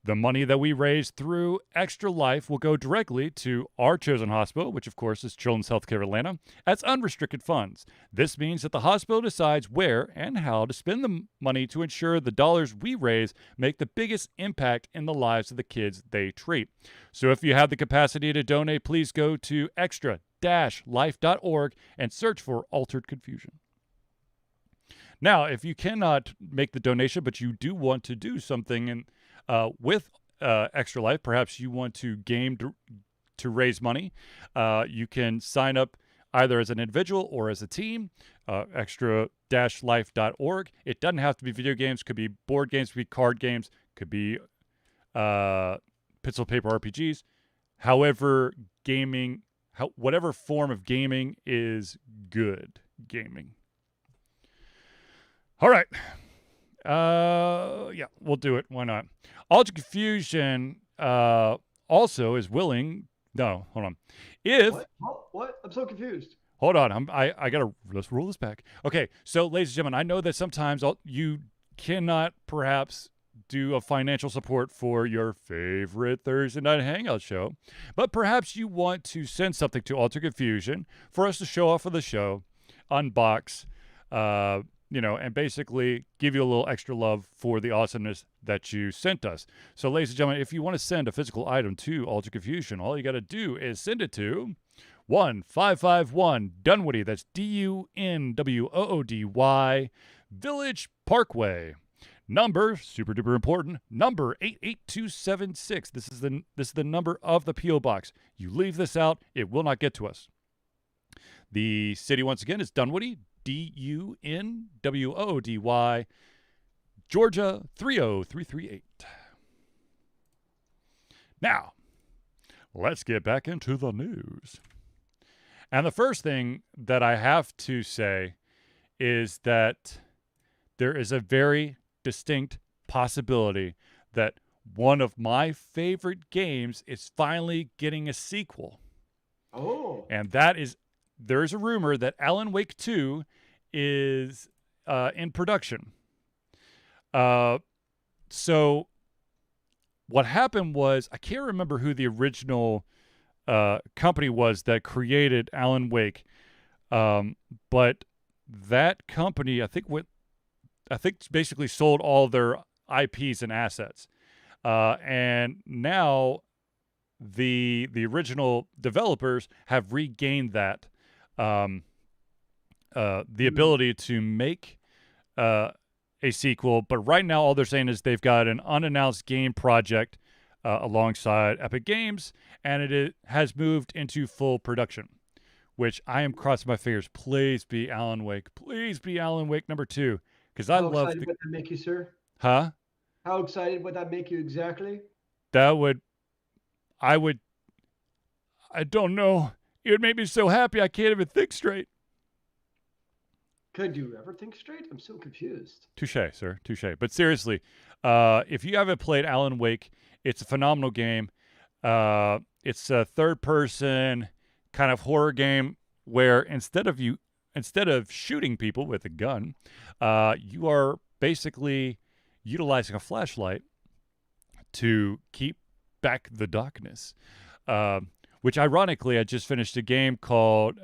The money that we raise through Extra Life will go directly to our chosen hospital, which of course is Children's Healthcare Atlanta, as unrestricted funds. This means that the hospital decides where and how to spend the money to ensure the dollars we raise make the biggest impact in the lives of the kids they treat. So if you have the capacity to donate, please go to extra-life.org and search for Altered Confusion. Now, if you cannot make the donation, but you do want to do something with Extra Life, perhaps you want to game to raise money, you can sign up either as an individual or as a team, extra-life.org. It doesn't have to be video games. Could be board games, could be card games, could be pencil paper RPGs. However, whatever form of gaming is good gaming. All right. Yeah, we'll do it. Why not? Alter Confusion also is willing. No, hold on. If What? What? I'm so confused. hold on, I gotta let's roll this back. Okay, so ladies and gentlemen, I know that sometimes you cannot perhaps do a financial support for your favorite Thursday night hangout show, but perhaps you want to send something to Alter Confusion for us to show off of the show, unbox, and basically give you a little extra love for the awesomeness that you sent us. So, ladies and gentlemen, if you want to send a physical item to Alter Confusion, all you got to do is send it to 1551 Dunwoody. That's Dunwoody, Village Parkway. Number, super duper important, number 88276. This is the number of the P.O. Box. You leave this out, it will not get to us. The city, once again, is Dunwoody, Dunwoody, Georgia 30338. Now, let's get back into the news. And the first thing that I have to say is that there is a very distinct possibility that one of my favorite games is finally getting a sequel. Oh. And that is, there is a rumor that Alan Wake 2 is in production. So what happened was, I can't remember who the original company was that created Alan Wake, but that company, I think basically sold all their IPs and assets, and now the original developers have regained that the ability to make a sequel. But right now, all they're saying is they've got an unannounced game project alongside Epic Games, and it has moved into full production, which I am crossing my fingers. Please be Alan Wake. Please be Alan Wake number 2. Because I How love excited would that make you, sir? Huh? How excited would that make you exactly? I don't know. It would make me so happy I can't even think straight. Could you ever think straight? I'm so confused. Touche, sir. Touche. But seriously, if you haven't played Alan Wake, it's a phenomenal game. It's a third-person kind of horror game where instead of shooting people with a gun, you are basically utilizing a flashlight to keep back the darkness. Which, ironically, I just finished a game called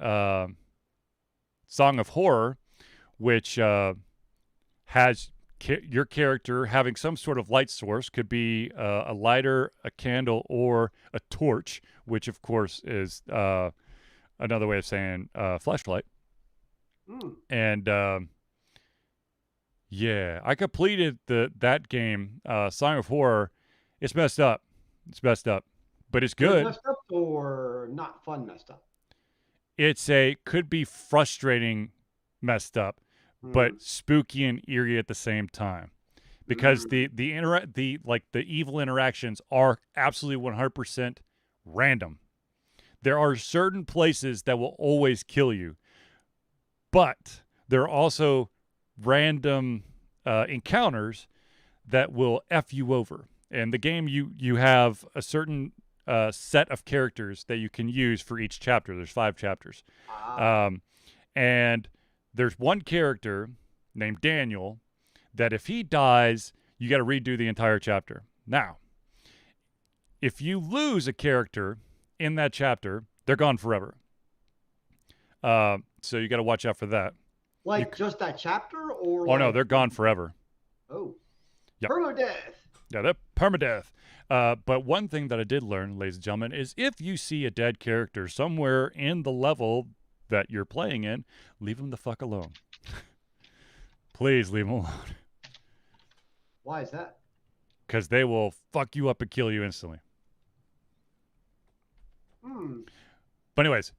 Song of Horror, which has your character having some sort of light source. Could be a lighter, a candle, or a torch, which, of course, is another way of saying flashlight. And yeah, I completed that game, Song of Horror. It's messed up. But it's good. Messed up or not fun messed up? It's could be frustrating messed up, but spooky and eerie at the same time. Because the evil interactions are absolutely 100% random. There are certain places that will always kill you, but there are also random encounters that will F you over. In the game, you have a certain set of characters that you can use for each chapter. There's 5 chapters. And there's one character named Daniel that if he dies, you got to redo the entire chapter. Now, if you lose a character in that chapter, they're gone forever. So you got to watch out for that. Just that chapter, or? Oh, no, they're gone forever. Oh. Yep. Permadeath. Yeah, they're permadeath. But one thing that I did learn, ladies and gentlemen, is if you see a dead character somewhere in the level that you're playing in, leave them the fuck alone. Please leave them alone. Why is that? Because they will fuck you up and kill you instantly. But anyways,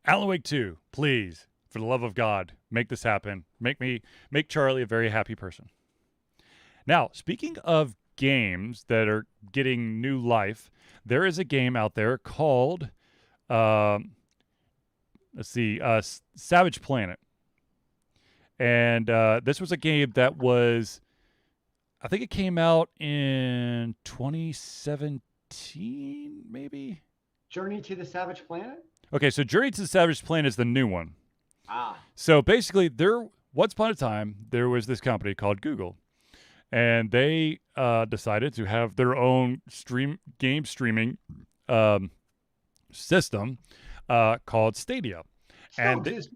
Alan Wake 2, please, for the love of God, make this happen. Make Charlie a very happy person. Now, speaking of games that are getting new life, there is a game out there called, Savage Planet. And this was a game that was, I think it came out in 2017 2019, maybe. Journey to the Savage Planet? Okay, so Journey to the Savage Planet is the new one. Ah. So basically, once upon a time there was this company called Google, and they decided to have their own game streaming um, system called Stadia, Still and exists,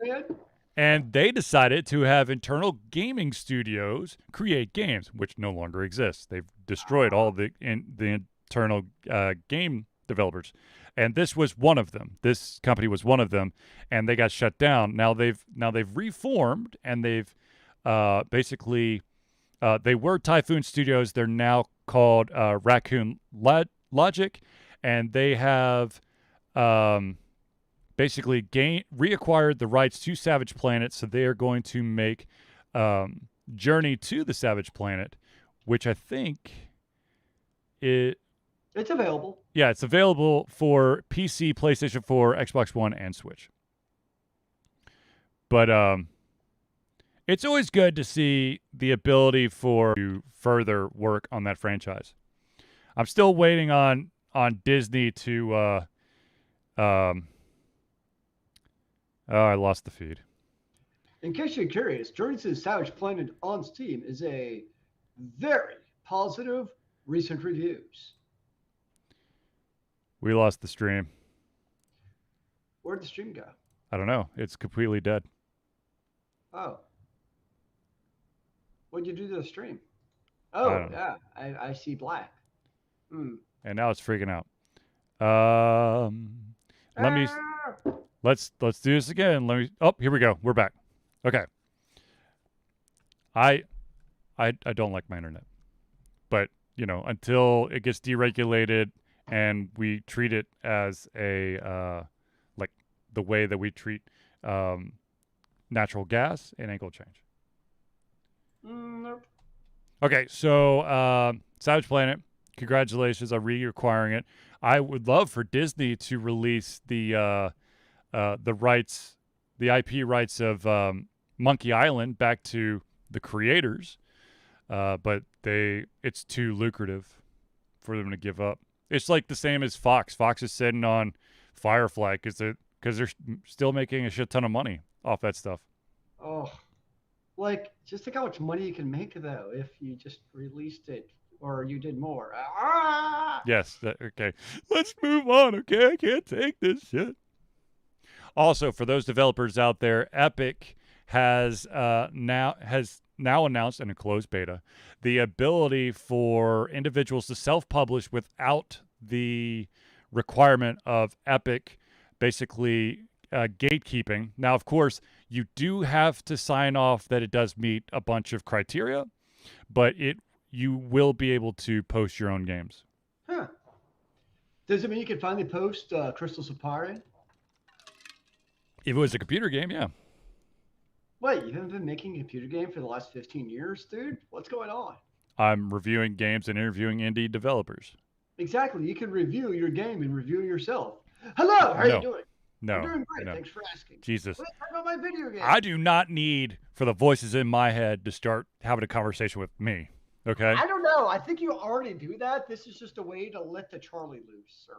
man. they decided to have internal gaming studios create games, which no longer exists. They've destroyed all the internal game developers, and this was one of them. This company was one of them, and they got shut down. Now they've reformed, and they've basically they were Typhoon Studios. They're now called Raccoon Logic, and they have basically reacquired the rights to Savage Planet, so they are going to make Journey to the Savage Planet, which I think it's available. Yeah, it's available for PC, PlayStation 4, Xbox One, and Switch. But it's always good to see the ability for to further work on that franchise. I'm still waiting on Disney to oh, I lost the feed. In case you're curious, Journey to the Savage Planet on Steam is a very positive recent reviews. We lost the stream. Where'd the stream go? I don't know. It's completely dead. Oh. What'd you do to the stream? Oh, yeah. I see black. And now it's freaking out. Let's do this again. Oh, here we go. We're back. Okay. I don't like my internet. But, until it gets deregulated and we treat it as a like the way that we treat natural gas, it ain't gonna change. Nope. Okay, so Savage Planet, congratulations on reacquiring it. I would love for Disney to release the rights, the IP rights of Monkey Island back to the creators, but it's too lucrative for them to give up. It's like the same as Fox. Fox is sitting on Firefly because they're still making a shit ton of money off that stuff. Oh, just think how much money you can make though if you just released it or you did more. Yes. Okay. Let's move on. Okay, I can't take this shit. Also, for those developers out there, Epic has now announced in a closed beta the ability for individuals to self-publish without the requirement of Epic basically gatekeeping. Now, of course, you do have to sign off that it does meet a bunch of criteria, but you will be able to post your own games. Huh. Does it mean you can finally post Crystal Sapphire? If it was a computer game, yeah. Wait, you haven't been making a computer game for the last 15 years, dude? What's going on? I'm reviewing games and interviewing indie developers. Exactly. You can review your game and review yourself. Hello, how are you doing? No. I'm doing great. No. Thanks for asking. Jesus. Let's talk about my video game. I do not need for the voices in my head to start having a conversation with me. Okay? I don't know. I think you already do that. This is just a way to let the Charlie loose, sir.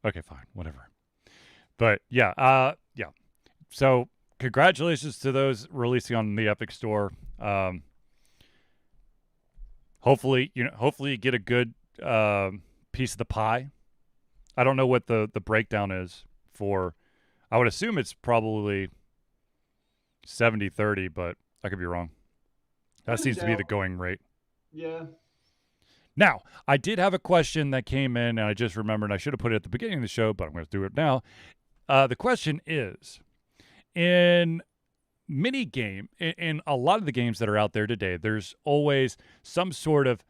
Okay, fine. Whatever. But yeah. So congratulations to those releasing on the Epic Store. Hopefully you get a good piece of the pie. I don't know what the breakdown is for. I would assume it's probably 70-30, but I could be wrong. That seems to be the going rate. Yeah. Now, I did have a question that came in, and I just remembered. I should have put it at the beginning of the show, but I'm going to do it now. The question is, in a lot of the games that are out there today, there's always some sort of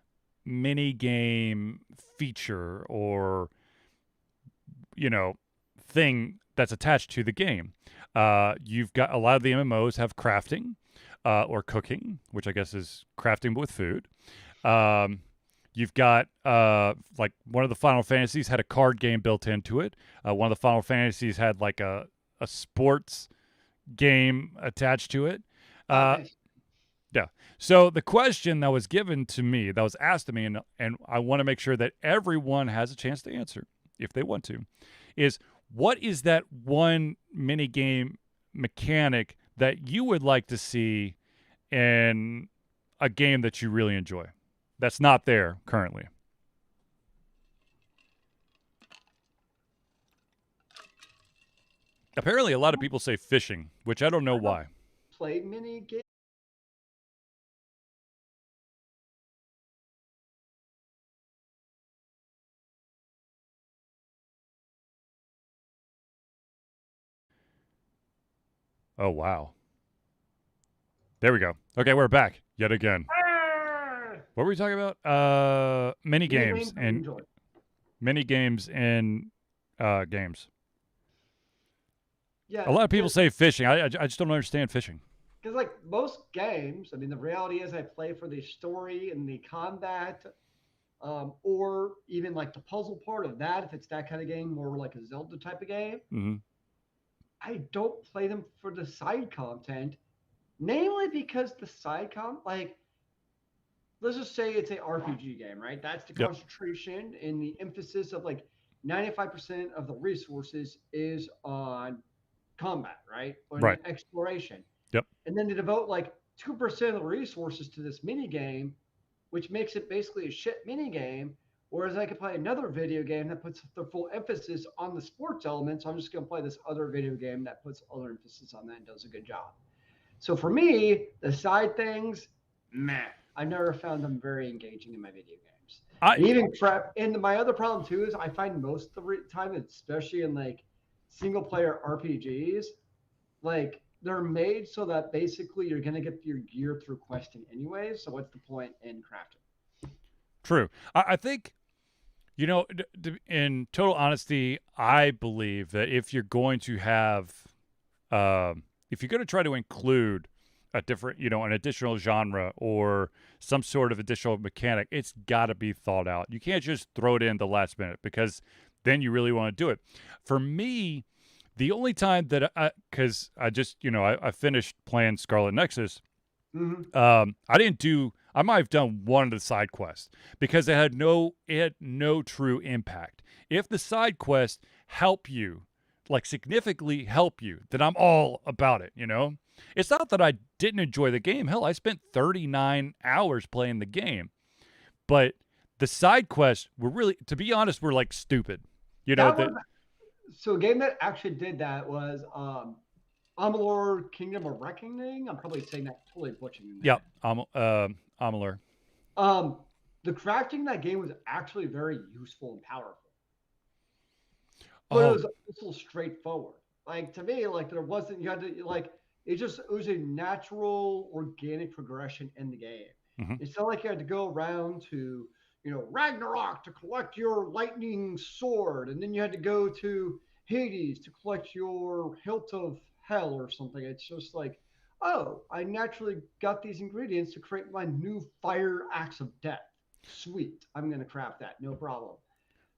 mini game feature or thing that's attached to the game. You've got a lot of the MMOs have crafting or cooking, which I guess is crafting but with food. You've got like one of the Final Fantasies had a card game built into it. One of the Final Fantasies had like a sports game attached to it. Yeah. So the question that was given to me, that was asked to me, and I want to make sure that everyone has a chance to answer if they want to, is what is that one mini game mechanic that you would like to see in a game that you really enjoy that's not there currently? Apparently, a lot of people say fishing, which I don't know I don't why. play mini games. Oh, wow. There we go. Okay, we're back yet again. What were we talking about? Mini Mini games games I and enjoy. mini games and games. Yeah, A lot of people because say fishing. I just don't understand fishing. like most games, I mean, the reality is I play for the story and the combat, or even like the puzzle part of that. If it's that kind of game, more like a Zelda type of game, Mm-hmm. I don't play them for the side content. Namely because the like, let's just say it's a RPG game, right? That's the Yep. concentration and the emphasis of like 95% of the resources is on combat, right? Or in Right. exploration. Yep. And then to devote like 2% of the resources to this mini game, which makes it basically a shit mini game. Whereas I could play another video game that puts the full emphasis on the sports element. So I'm just going to play this other video game that puts other emphasis on that and does a good job. So for me, the side things, meh. I've never found them very engaging in my video games. I And even prep. And my other problem too is I find most of the time, especially in like single player RPGs, like they're made so that basically you're gonna get your gear through questing anyways. So what's the point in crafting? true. I think in total honesty, I believe that if you're going to try to include a different, an additional genre or some sort of additional mechanic, it's got to be thought out. You can't just throw it in the last minute because then you really want to do it. For me, the only time that because I just, I finished playing Scarlet Nexus. Mm-hmm. I didn't do. I might have done one of the side quests because it had no true impact. If the side quests help you, like significantly help you, then I'm all about it. It's not that I didn't enjoy the game. Hell, I spent 39 hours playing the game, but the side quests were really, to be honest, were like stupid. You know That that. was so a game that actually did that was Amalur Kingdom of Reckoning. I'm probably saying that totally butchering Yeah, that. Amalur. Um, the crafting in that game was actually very useful and powerful, but it Oh, was also straightforward. Like to me, like there wasn't you had to like it was a natural organic progression in the game. mhm. It's not like you had to go around to Ragnarok to collect your lightning sword, and then you had to go to Hades to collect your hilt of hell or something. It's just like, oh, I naturally got these ingredients to create my new fire axe of death. Sweet, I'm gonna craft that, no problem.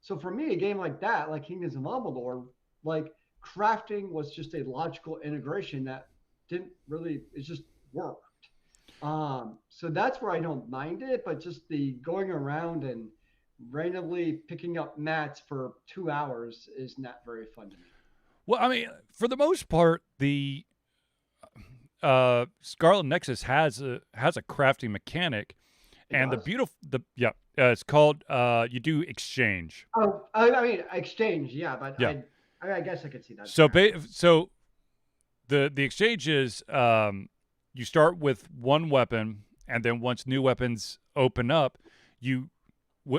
So for me, a game like that, like Kingdoms of Amalur, like crafting was just a logical integration that didn't really it just worked. So that's where I don't mind it, but just the going around and randomly picking up mats for 2 hours is not very fun to me. Well, I mean, for the most part, the Scarlet Nexus has a crafting mechanic, It and the does. beautiful the yeah, it's called you do exchange. Oh, I mean exchange, yeah, but Yeah. I guess I could see that So crafting. the exchange is you start with one weapon, and then once new weapons open up, you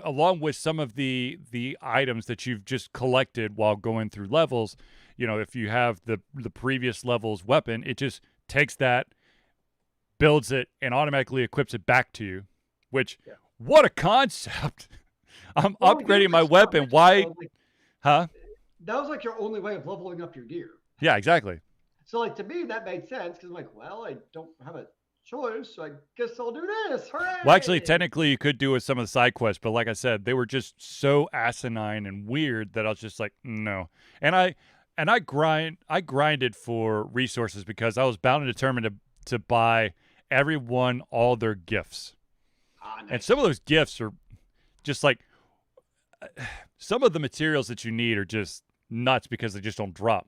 along with some of the items that you've just collected while going through levels. If you have the previous level's weapon, it just takes that, builds it, and automatically equips it back to you. Which, Yeah. what a concept! I'm Well, you upgrading like my Scarlet weapon. Nexus, Why? so like Huh? that was like your only way of leveling up your gear. Yeah, exactly. So like to me that made sense because I'm like, well, I don't have a choice, so I guess I'll do this. Well, actually, Hooray! technically, you could do with some of the side quests, but like I said, they were just so asinine and weird that I was just like, no. And I grinded for resources because I was bound and determined to buy everyone all their gifts. Ah, And nice. some of those gifts are just like some of the materials that you need are just nuts because they just don't drop.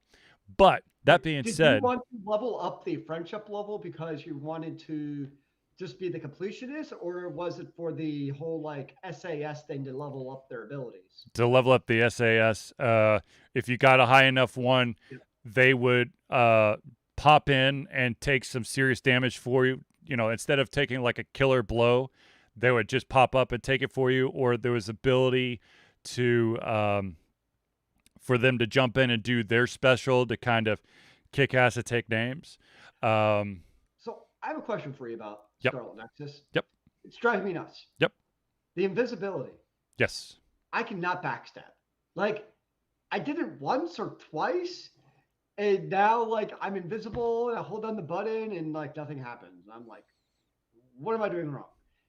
But that being Did you said, want to level up the friendship level because you wanted to just be the completionist, or was it for the whole like SAS thing to level up their abilities? to level up the SAS, if you got a high enough one, Yep. they would pop in and take some serious damage for you. You know, instead of taking like a killer blow, they would just pop up and take it for you. Or there was ability to for them to jump in and do their special to kind of kick ass and take names. Um, So I have a question for you about yep, Scarlet Nexus. yep, It's driving me nuts. yep, The invisibility. yes. I cannot backstab. Like I did it once or twice, and now like I'm invisible and I hold down the button and like nothing happens. I'm like, what am I doing wrong?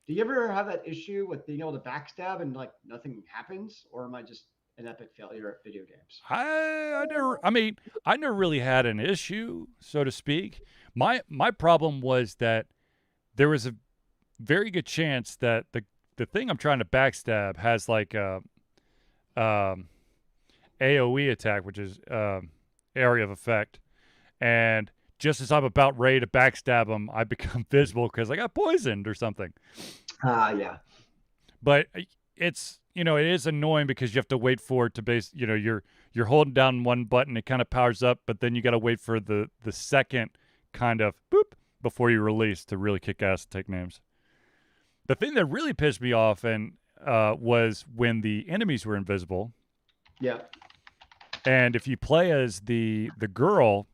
Do you ever have that issue with being able to backstab and like nothing happens, or am I just an epic failure at video games? I never really had an issue, so to speak. My problem was that there was a very good chance that the thing I'm trying to backstab has like a um, AOE attack, which is area of effect, and just as I'm about ready to backstab him, I become visible because I got poisoned or something. Ah, yeah. But it's it is annoying because you have to wait for it to base. You're holding down one button, it kind of powers up, but then you got to wait for the second kind of boop before you release to really kick ass and take names. The thing that really pissed me off and was when the enemies were invisible, Yeah. and if you play as the girl,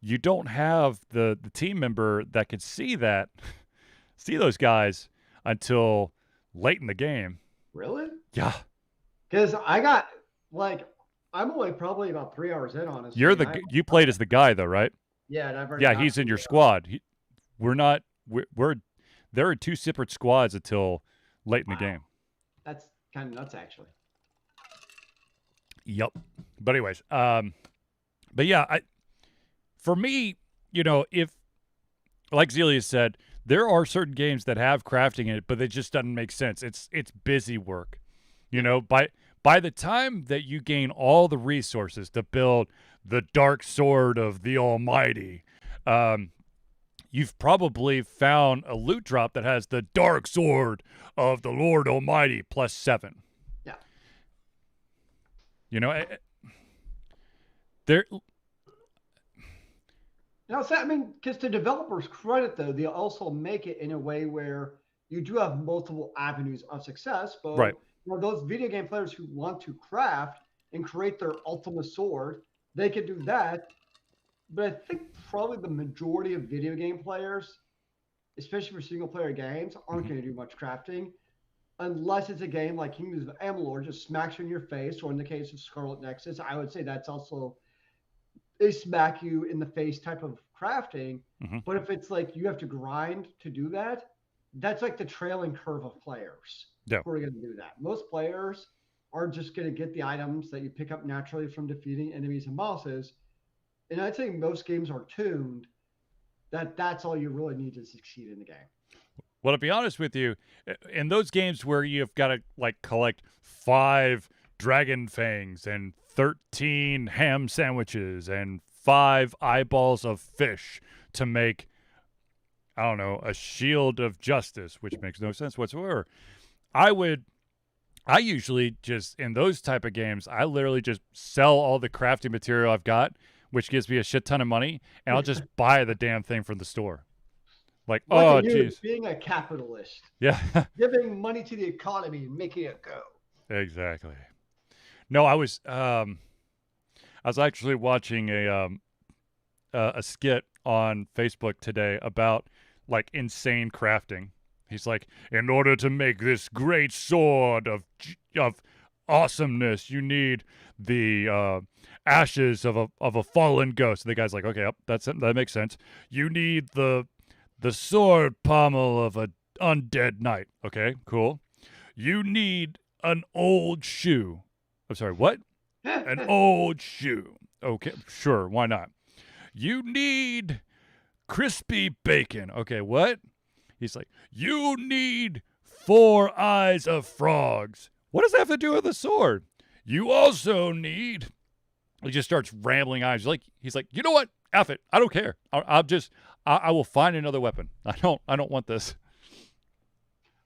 you don't have the team member that can see see those guys until late in the game. Really? Yeah, Because I got like I'm only probably about 3 hours in, honestly, and I you played as the guy though, right? yeah, and I've already Yeah, got he's in the your squad. We're not. We're there are two separate squads until late in the wow. game. That's kind of nuts, actually. Yep. But anyways, but yeah, for me, if like Zelia said, there are certain games that have crafting in it, but it just doesn't make sense. It's busy work. Yep. By the time that you gain all the resources to build the dark sword of the Almighty, you've probably found a loot drop that has the dark sword of the Lord Almighty +7. Yeah. You know, there. Now, so, I mean, because to developers' credit, though, they also make it in a way where you do have multiple avenues of success. But Right. those video game players who want to craft and create their ultimate sword, they can do that. But I think probably the majority of video game players, especially for single player games, aren't Mhm. going to do much crafting unless it's a game like Kingdoms of Amalur just smacks you in your face, or in the case of Scarlet Nexus, I would say that's also a smack you in the face type of crafting. Mhm. But if it's like you have to grind to do that, that's like the trailing curve of players Yeah. who are going to do that. Most players are just going to get the items that you pick up naturally from defeating enemies and bosses. And I'd say most games are tuned that that's all you really need to succeed in the game. Well, to be honest with you, in those games where you've got to like collect 5 dragon fangs and 13 ham sandwiches and 5 eyeballs of fish to make, I don't know, a shield of justice, which makes no sense whatsoever. I usually just in those type of games, I literally just sell all the crafting material I've got, which gives me a shit ton of money, and I'll just buy the damn thing from the store. Like, Look oh, at you geez. being a capitalist, Yeah, giving money to the economy and making it go. exactly. No, I was actually watching a skit on Facebook today about like insane crafting. He's like, in order to make this great sword of awesomeness, you need the ashes of a fallen ghost. And the guy's like, okay, yep, that makes sense. You need the sword pommel of a undead knight. Okay, cool. You need an old shoe. I'm sorry, what? An old shoe. Okay, sure, why not? You need crispy bacon. Okay, what? He's like, you need 4 eyes of frogs. What does that have to do with a sword? You also need. He just starts rambling on. He's like, you know what? F it. I don't care. I will find another weapon. I don't want this.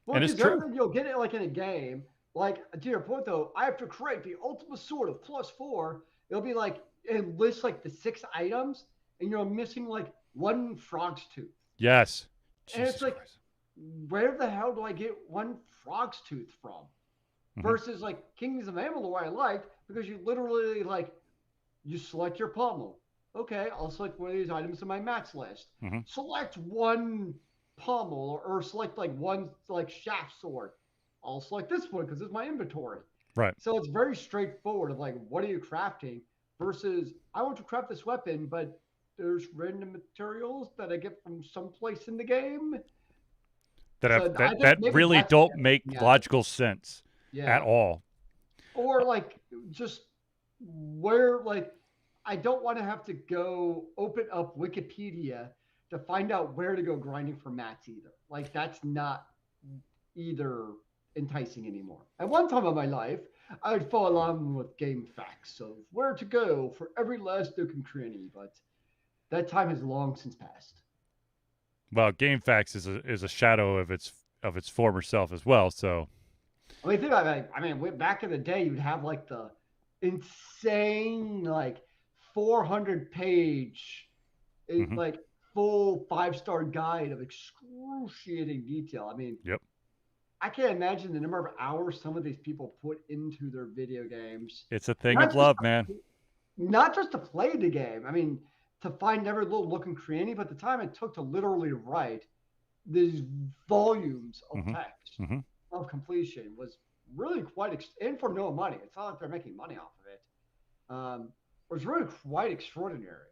Well, And it's because true. everything you'll get it like in a game. Like to your point though, I have to create the ultimate sword of +4. It'll be like it lists like the 6 items, and you're missing like one frog's tooth. Yes. And it's Jesus like, Christ. where the hell do I get one frog's tooth from? Mm-hmm. Versus like Kings of Amalur, I liked because you literally like you select your pommel. Okay, I'll select one of these items in my match list. Mm-hmm. Select one pommel or select like one like shaft sword. I'll select this one because it's my inventory. Right. So it's very straightforward of like what are you crafting versus I want to craft this weapon, but there's random materials that I get from someplace in the game. So I think That maybe really that's don't the make thing out of it. logical sense at Yeah. all. Or like just where like I don't want to have to go open up Wikipedia to find out where to go grinding for mats either. Like that's not either enticing anymore. At one time of my life, I would follow along with game facts of where to go for every last nook and cranny, but that time has long since passed. Well, GameFAQs is a shadow of its former self as well. So. I mean, think about it. I mean, back in the day, you'd have like the insane, like 400 page, Mm-hmm. like full 5-star guide of excruciating detail. I mean, Yep. I can't imagine the number of hours some of these people put into their video games. It's a thing of Not just love, man. not just to play the game. I mean, to find every little nook and cranny, but the time it took to literally write these volumes of Mm-hmm. text Mm-hmm. of completion was really quite and for no money. It's not like they're making money off of it. It was really quite extraordinary.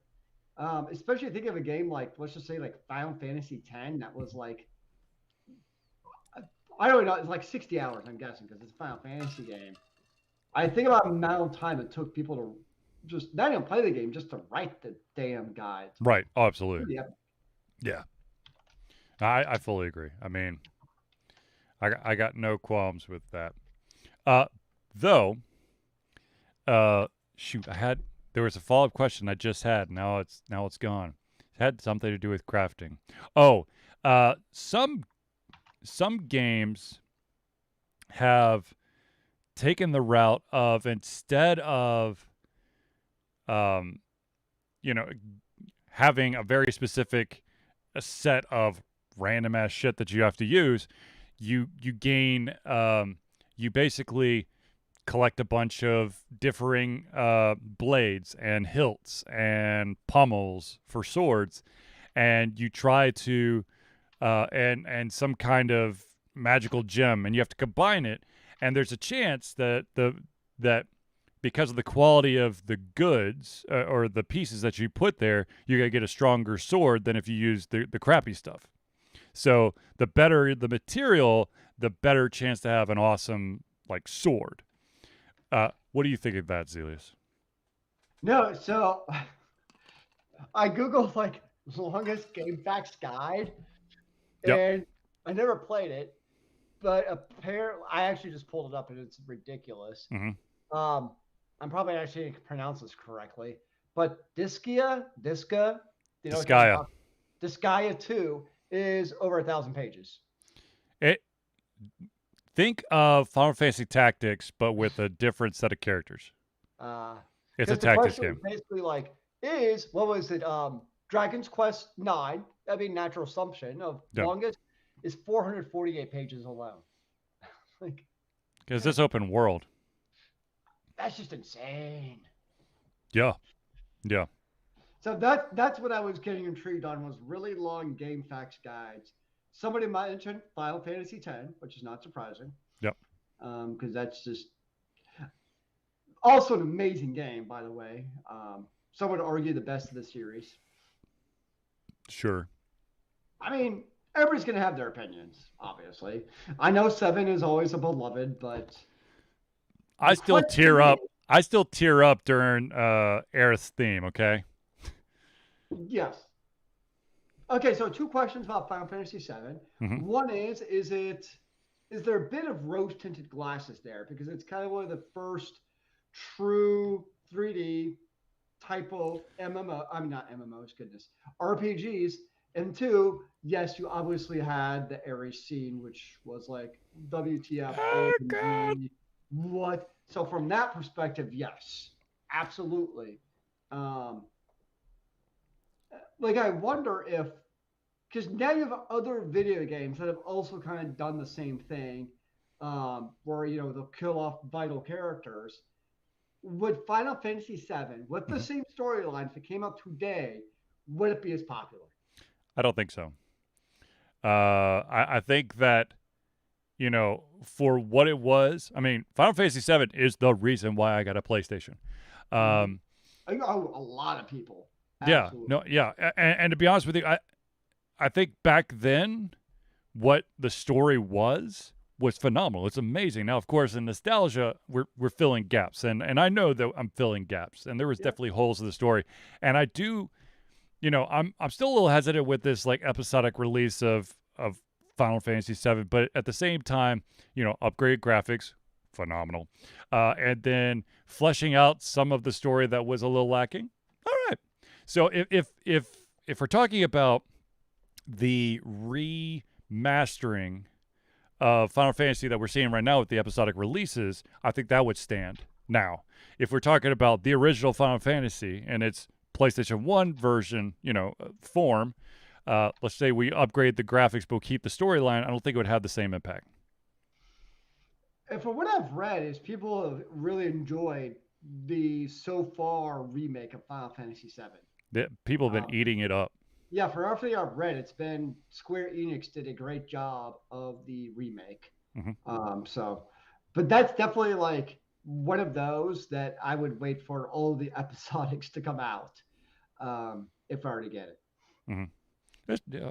Especially think of a game like let's just say like Final Fantasy X that was like I don't know, it's like 60 hours I'm guessing because it's a Final Fantasy game. I think about the amount of time it took people to just not even play the game, just to write the damn guides. Right. Oh, absolutely. Pretty epic. Yeah. I fully agree. I mean, I got no qualms with that. Uh, though, shoot, there was a follow up question I just had. Now it's gone. It had something to do with crafting. Oh, some games have taken the route of instead of um, you know, having a very specific a set of random ass shit that you have to use, you gain you basically collect a bunch of differing blades and hilts and pommels for swords, and you try to and some kind of magical gem, and you have to combine it. And there's a chance that that because of the quality of the goods or the pieces that you put there, you're gonna get a stronger sword than if you use the crappy stuff. So the better the material, the better chance to have an awesome like sword. What do you think of that, Zelius? No, so I googled like longest game facts guide, Yep. and I never played it, but apparently I actually just pulled it up and it's ridiculous. Mm-hmm. Um, I'm probably actually going to pronounce this correctly, but Disca, you know what I'm Disgaea. talking. Disgaea 2 is over 1,000 pages. It think of Final Fantasy Tactics, but with a different set of characters. It's a Because the tactics question was game. basically like, is what was it? Dragon's Quest 9. That'd be a natural assumption of Yeah, longest is 448 pages alone. Like because this open world. that's just insane. Yeah, yeah, So that's what I was getting intrigued on was really long game facts guides. Somebody mentioned Final Fantasy X, which is not surprising, yep, because that's just also an amazing game, by the way. Some would argue the best of the series. sure. I mean, everybody's going to have their opinions, obviously. I know 7 is always a beloved, but I the still question tear up. is, I still tear up during Aerith's theme. Okay. yes. Okay, so two questions about Final Fantasy VII. Hmm. One is there a bit of rose tinted glasses there because it's kind of one of the first true 3D type of MMO. I mean, not MMOs, goodness, RPGs. And two, yes, you obviously had the Ares scene, which was like WTF, Oh God! OMG, what? So from that perspective, yes, absolutely. Um, like I wonder if because now you have other video games that have also kind of done the same thing, where they'll kill off vital characters. Would Final Fantasy VII, with the Hmm. same storyline, if it came out today, would it be as popular? I don't think so. I think that for what it was. I mean, Final Fantasy VII is the reason why I got a PlayStation. Mm-hmm. Um, Oh, a lot of people, yeah, absolutely. no, yeah, and to be honest with you, I think back then what the story was phenomenal. It's amazing. Now, of course, in nostalgia, we're filling gaps, and I know that I'm filling gaps, and there was Yeah. definitely holes in the story, and I do. I'm still a little hesitant with this like episodic release of Final Fantasy VII, but at the same time, upgraded graphics, phenomenal, and then fleshing out some of the story that was a little lacking. All right. So if we're talking about the remastering of Final Fantasy that we're seeing right now with the episodic releases, I think that would stand. Now, if we're talking about the original Final Fantasy and its PlayStation 1 version, form, let's say we upgrade the graphics but keep the storyline, I don't think it would have the same impact. And from what I've read, is people have really enjoyed the so far remake of Final Fantasy VII. People have been Um, eating it up. yeah, for everything I've read, it's been Square Enix did a great job of the remake. Hmm. So, but that's definitely like one of those that I would wait for all the episodics to come out, if I were to get it. Hmm.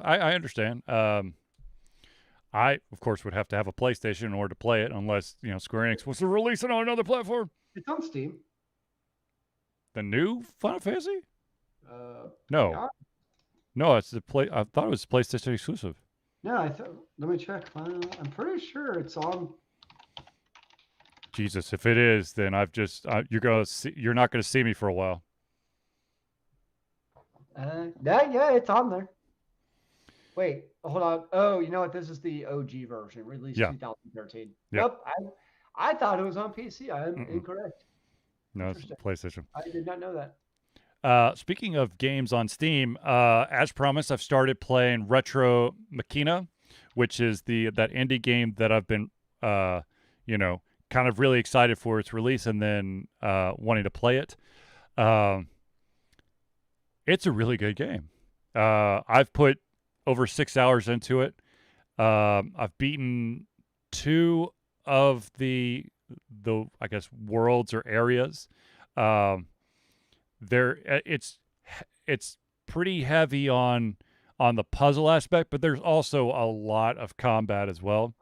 I understand. I, of course, would have to have a PlayStation in order to play it, unless Square Enix was to release it on another platform. It's on Steam. The new Final Fantasy? They No, are. no, it's the play. I thought it was PlayStation exclusive. No, let me check. I'm pretty sure it's on. Jesus, if it is, then you're not gonna see me for a while. Yeah, it's on there. Wait, hold on. Oh, you know what? This is the OG version, released Yeah, 2013. yep. Nope, I thought it was on PC. I am Mm-mm. incorrect. No, it's Interesting. PlayStation. I did not know that. Speaking of games on Steam, as promised, I've started playing Retro Machina, which is that indie game that I've been, uh, you know, kind of really excited for its release and then wanting to play it. Um, it's a really good game. I've put over 6 hours into it. I've beaten two of the I guess worlds or areas. Um, it's pretty heavy on the puzzle aspect, but there's also a lot of combat as well.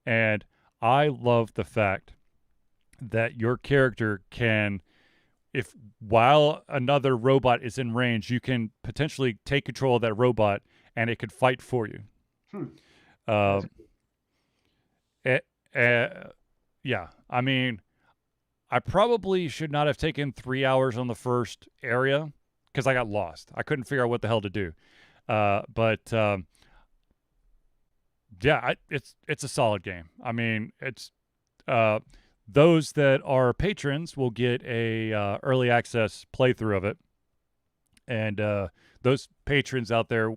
And I love the fact that your character can, if while another robot is in range, you can potentially take control of that robot and it could fight for you. Hmm. Uh, That's it, yeah, I mean, I probably should not have taken 3 hours on the first area because I got lost. I couldn't figure out what the hell to do. But yeah, it's a solid game. I mean, it's uh, those that are patrons will get a early access playthrough of it, and those patrons out there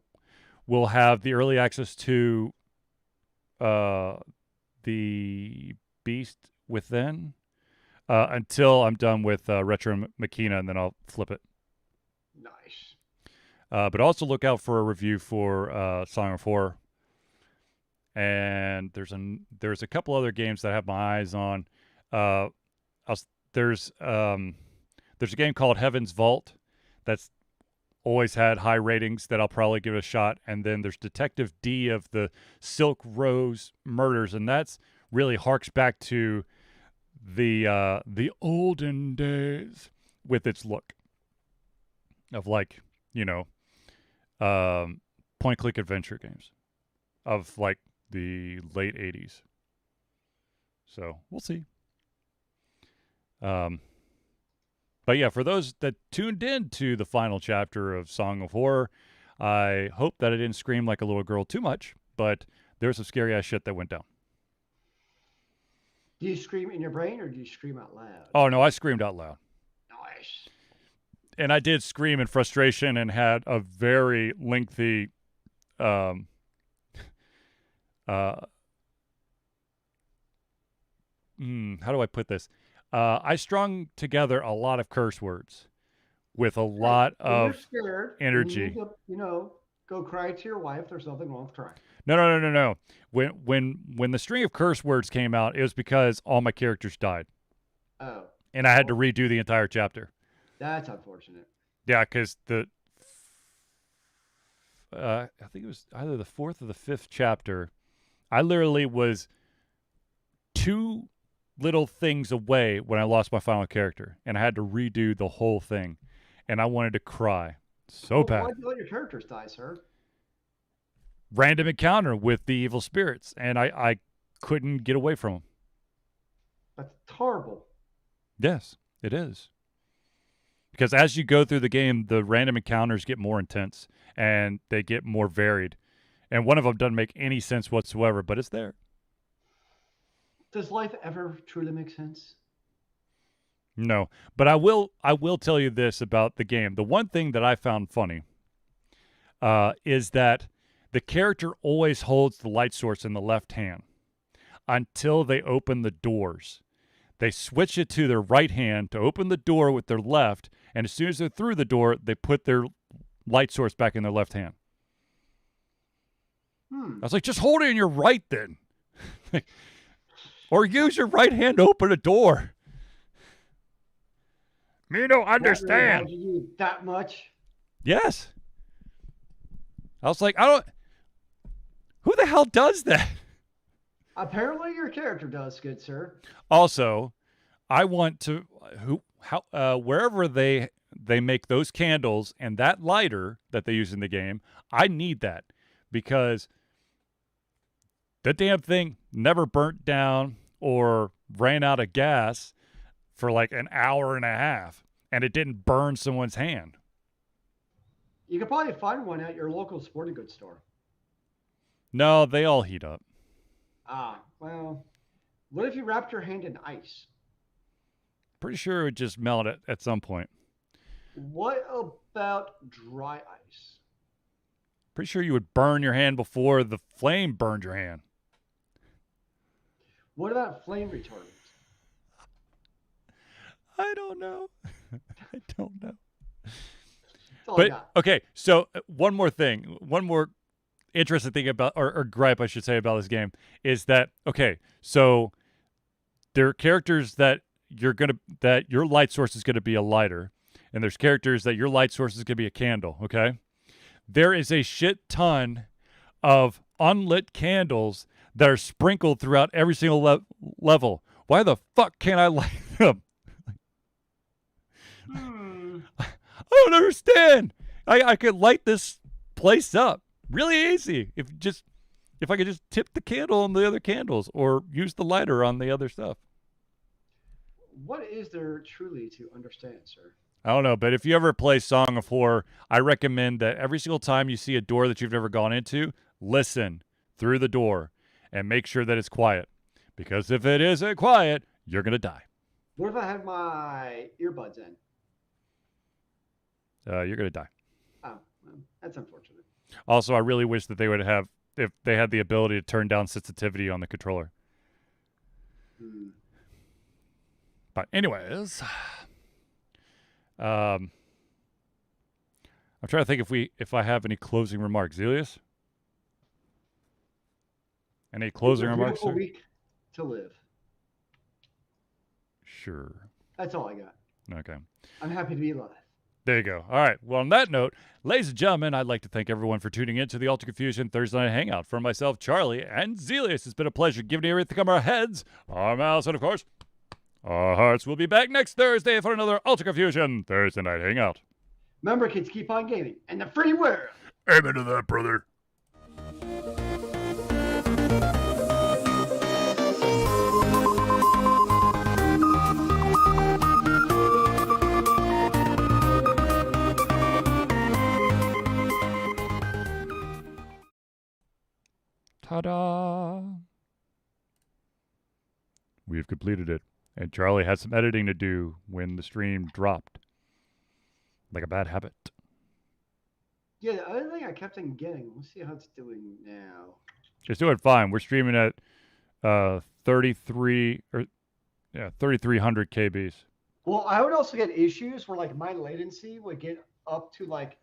will have the early access to uh, the Beast Within until I'm done with Retro Machina, and then I'll flip it. nice. But also look out for a review for Song of Horror. And there's a couple other games that I have my eyes on. Uh, there's there's a game called Heaven's Vault that's always had high ratings that I'll probably give it a shot. And then there's Detective D of the Silk Rose Murders, and that's really harks back to the olden days with its look of like you know um, point-click adventure games of like the late 80s. So we'll see. But yeah, for those that tuned in to the final chapter of Song of Horror, I hope that I didn't scream like a little girl too much, but there's some scary ass shit that went down. Do you scream in your brain or do you scream out loud? Oh no, I screamed out loud. Nice. And I did scream in frustration and had a very lengthy um how do I put this? I strung together a lot of curse words with a lot When you're of scared and you need energy. to, go cry to your wife, there's nothing wrong with crying. No. When the string of curse words came out, it was because all my characters died, Oh, and I had to well, redo the entire chapter. that's unfortunate. Yeah, because I think it was either the fourth or the fifth chapter. I literally was two little things away when I lost my final character, and I had to redo the whole thing, and I wanted to cry so Well, bad. why'd you let your characters die, sir? Random encounter with the evil spirits, and I couldn't get away from them. That's horrible. Yes, it is. Because as you go through the game, the random encounters get more intense and they get more varied. And one of them doesn't make any sense whatsoever, but it's there. Does life ever truly make sense? No, but I will tell you this about the game. The one thing that I found funny is that the character always holds the light source in the left hand until they open the doors. They switch it to their right hand to open the door with their left, and as soon as they're through the door, they put their light source back in their left hand. I was like, just hold it in your right then. Or use your right hand to open a door. Me don't understand. Really, you that much? Yes. I was like, I don't. Who the hell does that? Apparently, your character does, good sir. Also, I want to wherever they make those candles and that lighter that they use in the game, I need that because the damn thing never burnt down or ran out of gas for like an hour and a half, and it didn't burn someone's hand. You could probably find one at your local sporting goods store. No, they all heat up. Ah, well, what if you wrapped your hand in ice? Pretty sure it would just melt it at some point. What about dry ice? Pretty sure you would burn your hand before the flame burned your hand. What about flame retardant? I don't know. I don't know. That's all I But got. okay, so one more thing, one more interesting thing about, or gripe I should say about this game is that okay, so there are characters that your light source is gonna be a lighter, and there's characters that your light source is gonna be a candle. Okay, there is a shit ton of unlit candles that are sprinkled throughout every single level. Why the fuck can't I light them? I don't understand. I could light this place up really easy if I could just tip the candle on the other candles or use the lighter on the other stuff. What is there truly to understand, sir? I don't know, but if you ever play Song of Horror, I recommend that every single time you see a door that you've never gone into, listen through the door and make sure that it's quiet. Because if it isn't quiet, you're going to die. What if I had my earbuds in? You're going to die. Oh, well, that's unfortunate. Also, I really wish that they would have, if they had the ability to turn down sensitivity on the controller. But anyways, I'm trying to think if I have any closing remarks. Zelius? Any closing It's a remarks, beautiful sir? week to live. Sure. That's all I got. Okay. I'm happy to be alive. There you go. All right. Well, on that note, ladies and gentlemen, I'd like to thank everyone for tuning in to the Ultra Confusion Thursday Night Hangout. For myself, Charlie, and Zelius, it's been a pleasure giving you everything from our heads, our mouths, and of course, our hearts. Will be back next Thursday for another Ultra Confusion Thursday Night Hangout. Remember, kids, keep on gaming and the free world. Amen to that, brother. Ta-da! We have completed it. And Charlie had some editing to do when the stream dropped. Like a bad habit. Yeah, the other thing I kept on getting. Let's see how it's doing now. It's doing fine. We're streaming at 3300 KBs. Well, I would also get issues where like my latency would get up to like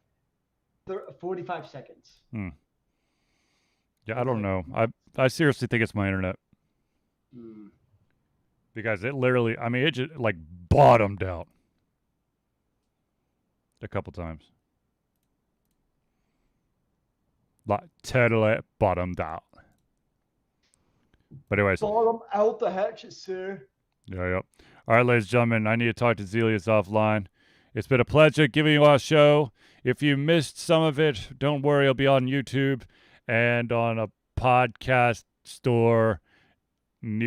45 seconds. Yeah, I don't know. I seriously think it's my internet. Because it literally, I mean, it just like bottomed out a couple times. Like totally bottomed out. But anyways. Bottom out the hatches, sir. Yeah. All right, ladies and gentlemen, I need to talk to Zelius offline. It's been a pleasure giving you our show. If you missed some of it, don't worry, it'll be on YouTube and on a podcast store near